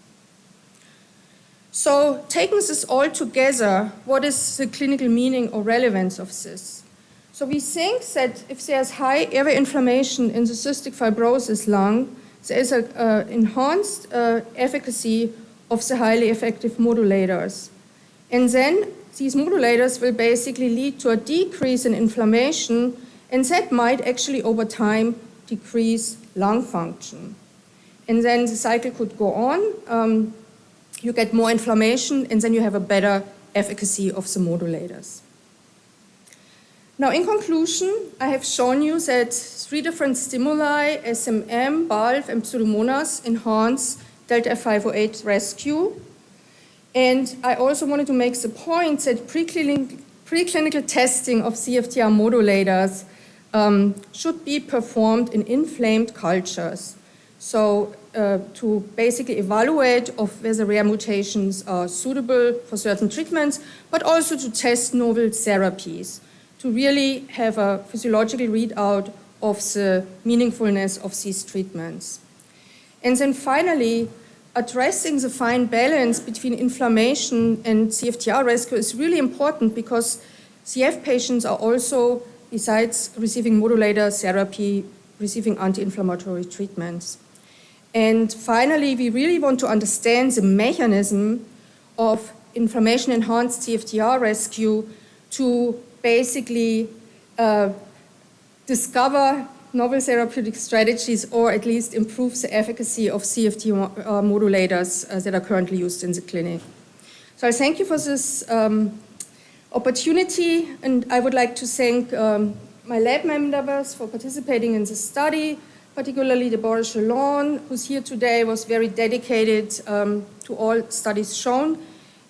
So taking this all together, what is the clinical meaning or relevance of this? So we think that if there's high airway inflammation in the cystic fibrosis lung, there is an enhanced efficacy of the highly effective modulators. And then these modulators will basically lead to a decrease in inflammation, and that might actually over time decrease lung function. And then the cycle could go on. You get more inflammation, and then you have a better efficacy of the modulators. Now, in conclusion, I have shown you that 3 different stimuli, SMM, BALF, and Pseudomonas, enhance delta F508 rescue. And I also wanted to make the point that preclinical testing of CFTR modulators should be performed in inflamed cultures. So to basically evaluate of whether rare mutations are suitable for certain treatments, but also to test novel therapies, to really have a physiological readout of the meaningfulness of these treatments. And then finally, addressing the fine balance between inflammation and CFTR rescue is really important because CF patients are also, besides receiving modulator therapy, receiving anti-inflammatory treatments. And finally, we really want to understand the mechanism of inflammation-enhanced CFTR rescue to basically discover novel therapeutic strategies or at least improve the efficacy of CFTR modulators that are currently used in the clinic. So I thank you for this opportunity, and I would like to thank my lab members for participating in this study, particularly Deborah Chalon, who's here today, was very dedicated to all studies shown.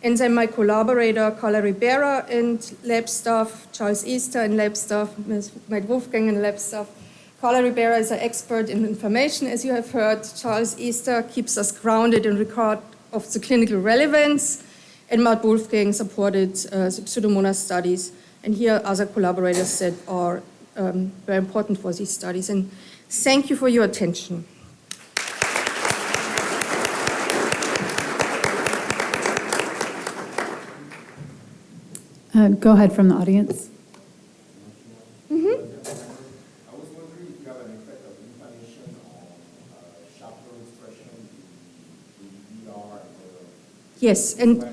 And then my collaborator, Carla Ribera, and lab staff, Charles Easter, and lab staff, Ms. Matt Wolfgang, and lab staff. Carla Ribera is an expert in inflammation, as you have heard. Charles Easter keeps us grounded in regard of the clinical relevance. And Matt Wolfgang supported the Pseudomonas studies. And here are other collaborators that are very important for these studies. And thank you for your attention. Go ahead from the audience. I was wondering if you have an effect of inflammation on chaperone expression in ER and Yes, and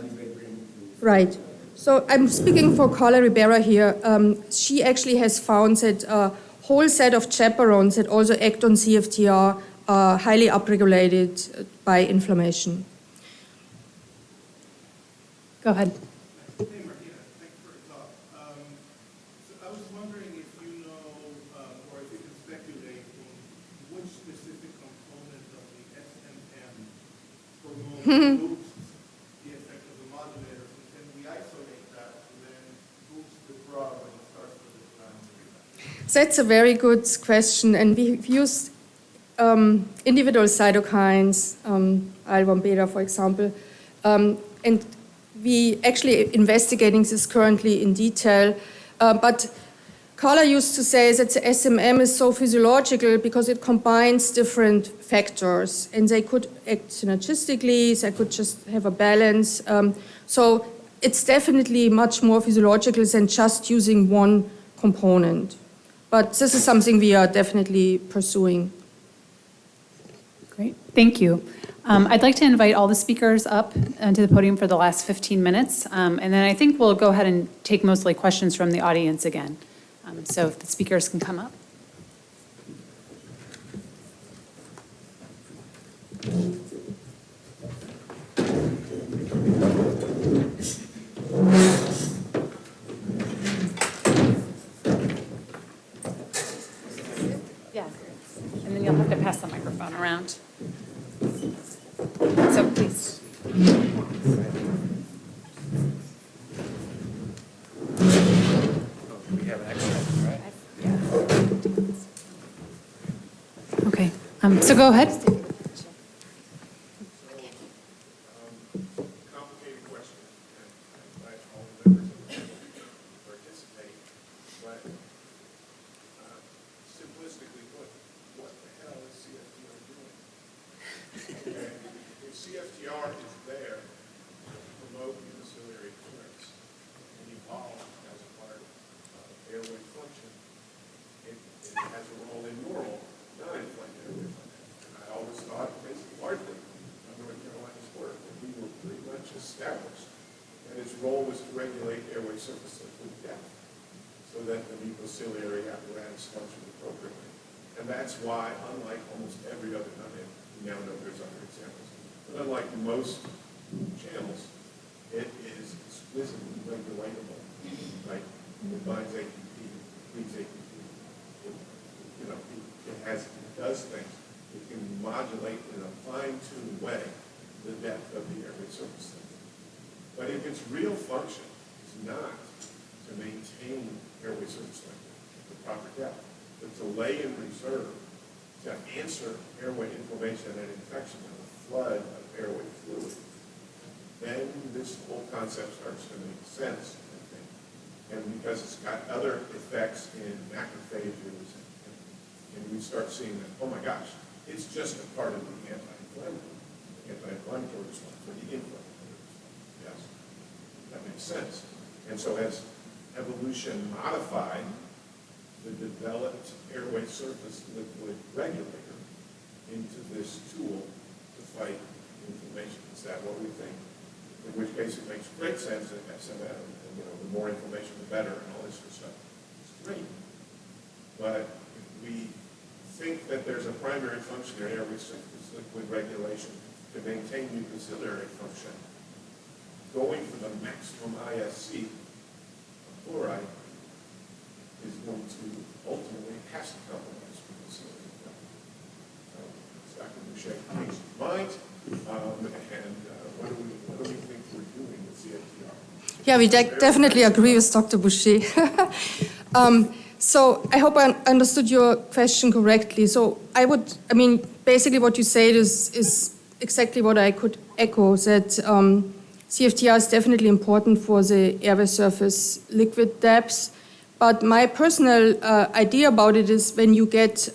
right. So I'm speaking for Carla Ribera here. She actually has found that a whole set of chaperones that also act on CFTR are highly upregulated by inflammation. Go ahead. Hey, Martina, thanks for the talk. So I was wondering if you know, or if you can speculate on which specific component of the SMM hormone boosts the effect of the modulators, and can we isolate that and then boost the drug when it starts to decline? That's a very good question, and we've used individual cytokines, IL-1 beta, for example, and we actually investigating this currently in detail. But Carla used to say that the SMM is so physiological because it combines different factors, and they could act synergistically, they could just have a balance. So it's definitely much more physiological than just using one component. But this is something we are definitely pursuing. Great, thank you. I'd like to invite all the speakers up to the podium for the last 15 minutes, and then I think we'll go ahead and take mostly questions from the audience again. So if the speakers can come up. Yeah, and then you'll have to pass the microphone around. So please. We have an extra, right? Okay, so go ahead. Complicated question, and I invite all the members of the panel to participate, but simplistically put, what the hell is CFTR doing? Okay, if CFTR is there to promote mucociliary clearance and evolve as a part of airway function, it has a role in normal, non-inflamed airway function. And I always thought, basically, largely, on North Carolina's work, that we were pretty much established, and its role was to regulate airway surface liquid depth, so that the mucociliary apparatus functioned appropriately. And that's why, unlike almost every other, we now know there's other examples, but unlike most channels, it is exquisitely regulatable, right? It binds ATP, leads ATP. It does things. It can modulate in a fine-tuned way the depth of the airway surface. But if its real function is not to maintain airway surface liquid at the proper depth, but to lay in reserve to answer airway inflammation and infection and a flood of airway fluid, then this whole concept starts to make sense, I think. And because it's got other effects in macrophages, and we start seeing that, oh my gosh, it's just a part of the anti-inflammatory response, or the inflammatory response. Yes, that makes sense. And so as evolution modified the developed airway surface liquid regulator into this tool to fight inflammation. Is that what we think? In which case it makes great sense that SMM, and the more inflammation the better, and all this good stuff. It's great. But if we think that there's a primary function in airway surface liquid regulation to maintain mucociliary function, going for the maximum ISC of fluoride is going to ultimately has to compromise mucociliary function. So, Dr. Boucher, please mind, and what do we think we're doing with CFTR? Yeah, we definitely agree with Dr. Boucher. So I hope I understood your question correctly. So basically what you said is exactly what I could echo, that CFTR is definitely important for the airway surface liquid depth. But my personal idea about it is when you get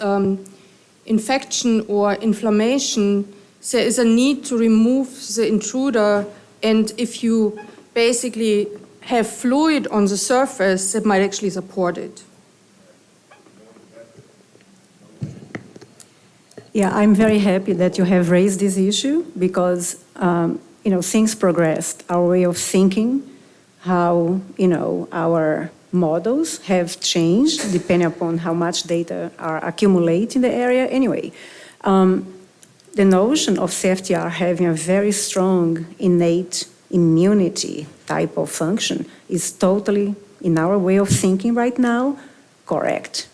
infection or inflammation, there is a need to remove the intruder, and if you basically have fluid on the surface, that might actually support it. Yeah, I'm very happy that you have raised this issue because, things progressed. Our way of thinking, how, our models have changed depending upon how much data are accumulated in the area. Anyway, the notion of CFTR having a very strong innate immunity type of function is totally, in our way of thinking right now, correct.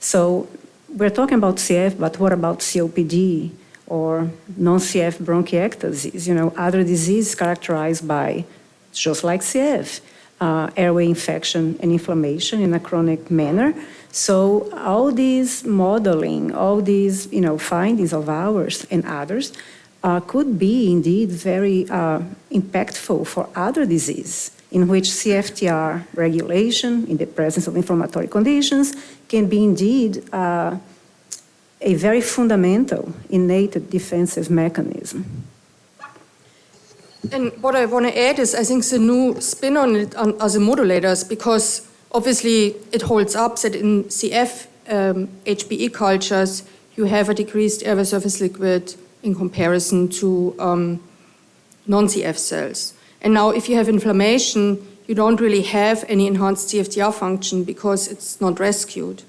So we're talking about CF, but what about COPD or non-CF bronchiectasis? Other diseases characterized by, just like CF, airway infection and inflammation in a chronic manner. So all these modeling, all these findings of ours and others could be indeed very impactful for other diseases. in which CFTR regulation in the presence of inflammatory conditions can be indeed a very fundamental innate defensive mechanism. And what I want to add is I think the new spin on it are the modulators, because obviously it holds up that in CF HBE cultures you have a decreased airway surface liquid in comparison to non-CF cells. And now if you have inflammation, you don't really have any enhanced CFTR function because it's not rescued.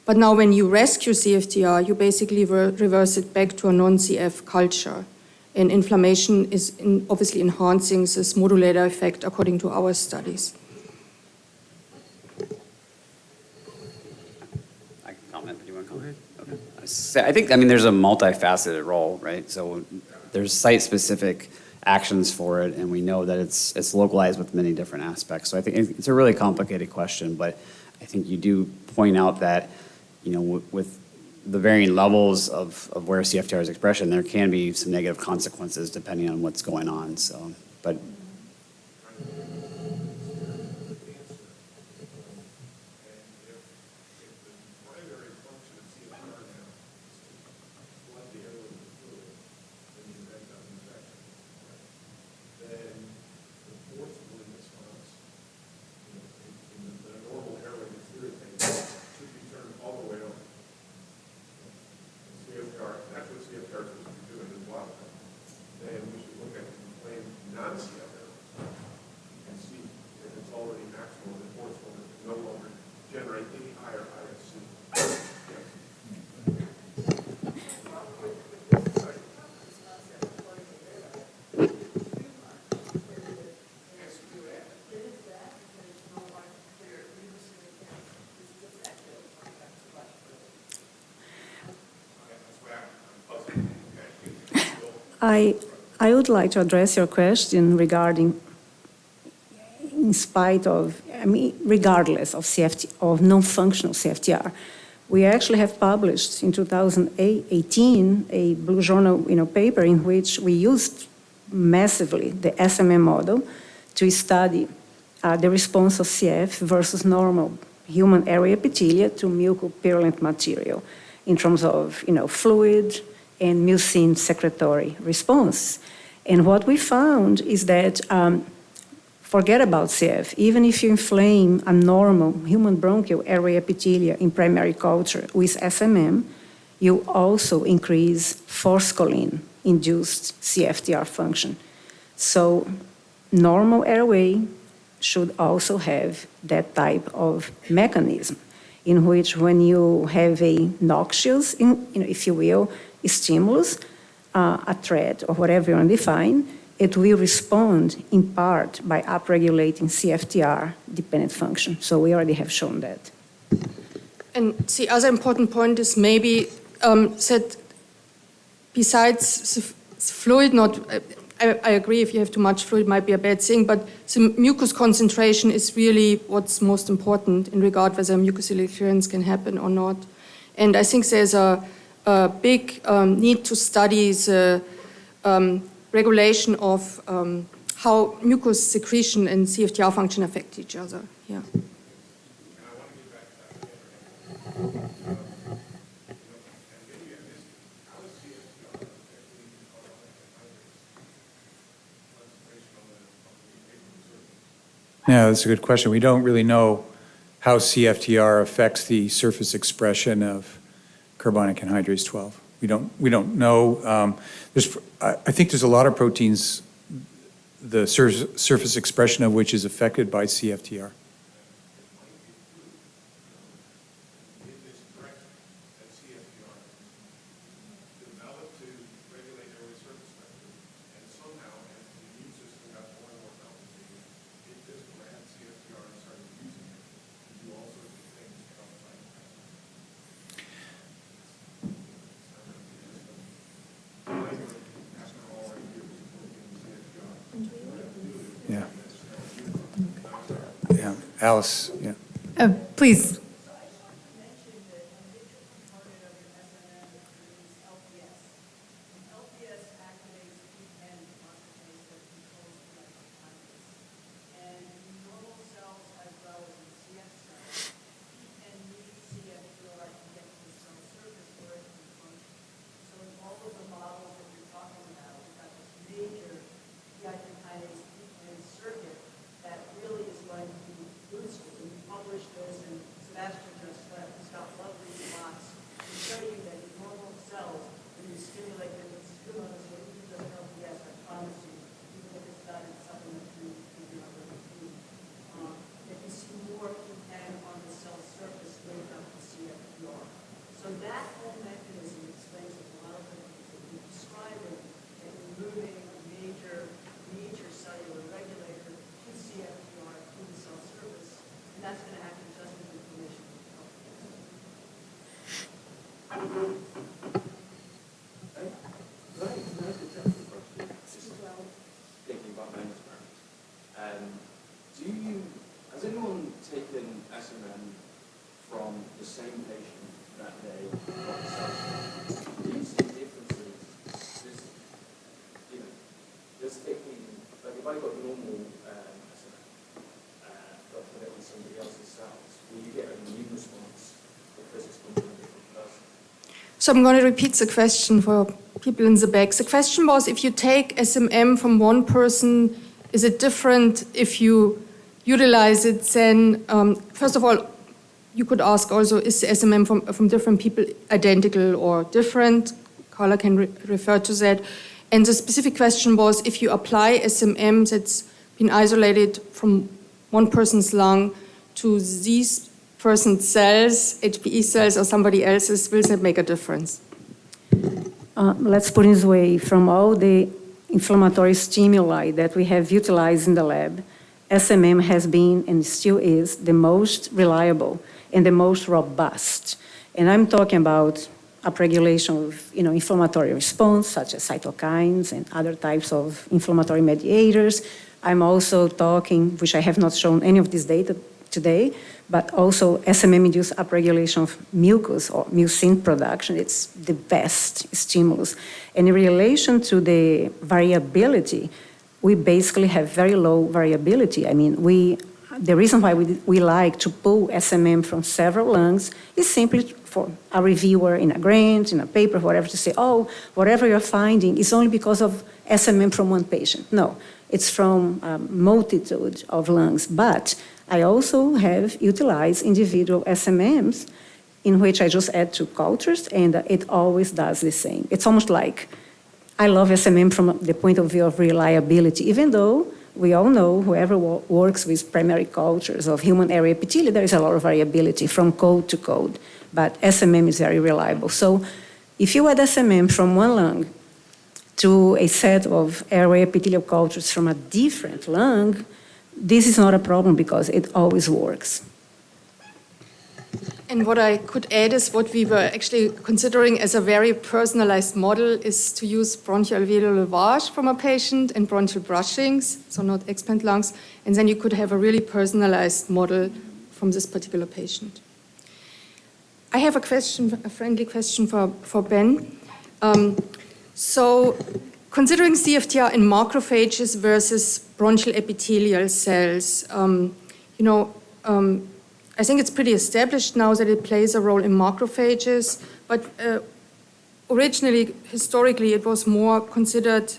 But now when you rescue CFTR, you basically reverse it back to a non-CF culture. And inflammation is obviously enhancing this modulator effect according to our studies. I can comment. Do you want to comment? Okay. I think, there's a multifaceted role, right? So there's site-specific actions for it, and we know that it's localized with many different aspects. So I think it's a really complicated question, but I think you do point out that, with the varying levels of where CFTR is expression, there can be some negative consequences depending on what's going on. So, but That's what CFTR is supposed to be doing as well. Then we should look at inflamed non-CF areas and see if it's already maximal and forceful and no longer generate any higher IFC. I would like to address your question regarding, regardless of of non-functional CFTR. We actually have published in 2018 a Blue Journal paper in which we used massively the SMM model to study the response of CF versus normal human airway epithelia to mucopurulent material in terms of fluid and mucin secretory response. And what we found is that, forget about CF, even if you inflame a normal human bronchial airway epithelia in primary culture with SMM, you also increase forskolin-induced CFTR function. So normal airway should also have that type of mechanism in which when you have a noxious, if you will, stimulus, a threat or whatever you want to define, it will respond in part by upregulating CFTR-dependent function. So we already have shown that. And the other important point is maybe that besides the fluid, I agree if you have too much fluid it might be a bad thing, but the mucus concentration is really what's most important in regard whether mucociliary clearance can happen or not. And I think there's a big need to study the regulation of how mucus secretion and CFTR function affect each other. Yeah. Yeah, that's a good question. We don't really know how CFTR affects the surface expression of carbonic anhydrase 12. We don't know. I think there's a lot of proteins, the surface expression of which is affected by CFTR. Yeah. Yeah. Alice, yeah. Please. And vascular stop blood response, showing that in normal cells, when you stimulate them with stimulus, or even just LPS, I promise you, even if it's not in supplement food, that you see more impact on the cell surface without the CFTR. So that whole mechanism explains a lot of the things that you're describing, and removing a major cellular regulator to CFTR to the cell surface, and that's going to act just as inflammation. Thinking about my experiment. Has anyone taken SMM from the same patient that they got cells? Do you see differences? Just taking, like if I got normal SMM, but put it on somebody else's cells, will you get an immune response because it's come from a different person? So I'm going to repeat the question for people in the back. The question was, if you take SMM from one person, is it different if you utilize it then? First of all, you could ask also, is the SMM from different people identical or different? Carla can refer to that. And the specific question was, if you apply SMM that's been isolated from one person's lung to these person's cells, HPE cells or somebody else's, will that make a difference? Let's put it this way, from all the inflammatory stimuli that we have utilized in the lab, SMM has been and still is the most reliable and the most robust. And I'm talking about upregulation of inflammatory response, such as cytokines and other types of inflammatory mediators. I'm also talking, which I have not shown any of this data today, but also SMM-induced upregulation of mucus or mucin production. It's the best stimulus. And in relation to the variability, we basically have very low variability. I mean, the reason why we like to pull SMM from several lungs is simply for a reviewer in a grant, in a paper, whatever, to say, oh, whatever you're finding is only because of SMM from one patient. No, it's from a multitude of lungs. But I also have utilized individual SMMs in which I just add 2 cultures, and it always does the same. It's almost like I love SMM from the point of view of reliability, even though we all know whoever works with primary cultures of human area epithelium, there is a lot of variability from code to code, but SMM is very reliable. So if you add SMM from one lung to a set of airway epithelial cultures from a different lung, this is not a problem because it always works. And what I could add is what we were actually considering as a very personalized model is to use bronchial alveolar lavage from a patient and bronchial brushings, so not explant lungs, and then you could have a really personalized model from this particular patient. I have a friendly question for Ben. So considering CFTR in macrophages versus bronchial epithelial cells, I think it's pretty established now that it plays a role in macrophages, but originally, historically, it was more considered,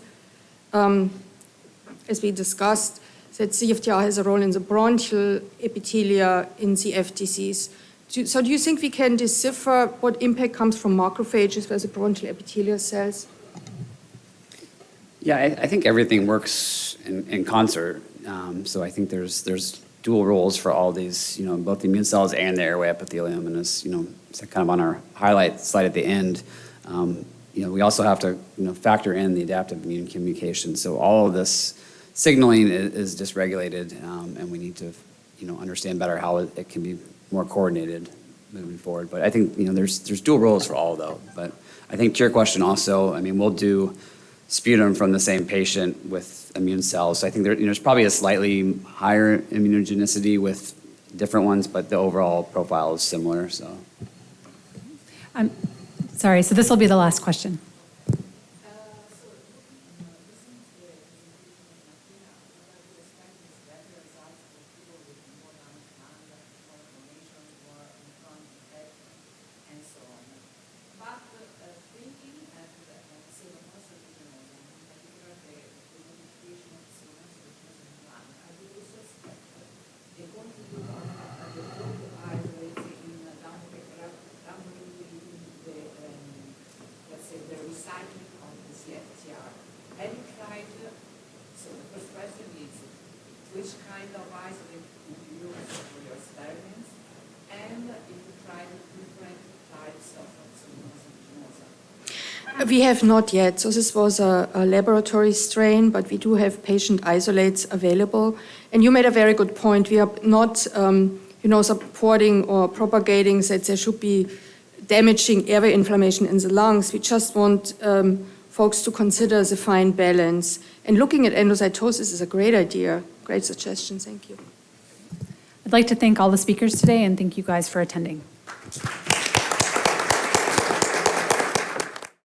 as we discussed, that CFTR has a role in the bronchial epithelia in CF disease. So do you think we can decipher what impact comes from macrophages versus bronchial epithelial cells? Yeah, I think everything works in concert. So I think there's dual roles for all these, both the immune cells and the airway epithelium. And as, kind of on our highlight slide at the end, we also have to, factor in the adaptive immune communication. So all of this signaling is dysregulated, and we need to, understand better how it can be more coordinated moving forward. But I think, there's dual roles for all, though. But I think to your question also, we'll do sputum from the same patient with immune cells. So I think there's probably a slightly higher immunogenicity with different ones, but the overall profile is similar. So, sorry, so this will be the last question. We have not yet. So this was a laboratory strain, but we do have patient isolates available. And you made a very good point. We are not, supporting or propagating that there should be damaging airway inflammation in the lungs. We just want folks to consider the fine balance. And looking at endocytosis is a great idea. Great suggestion. Thank you. I'd like to thank all the speakers today and thank you guys for attending.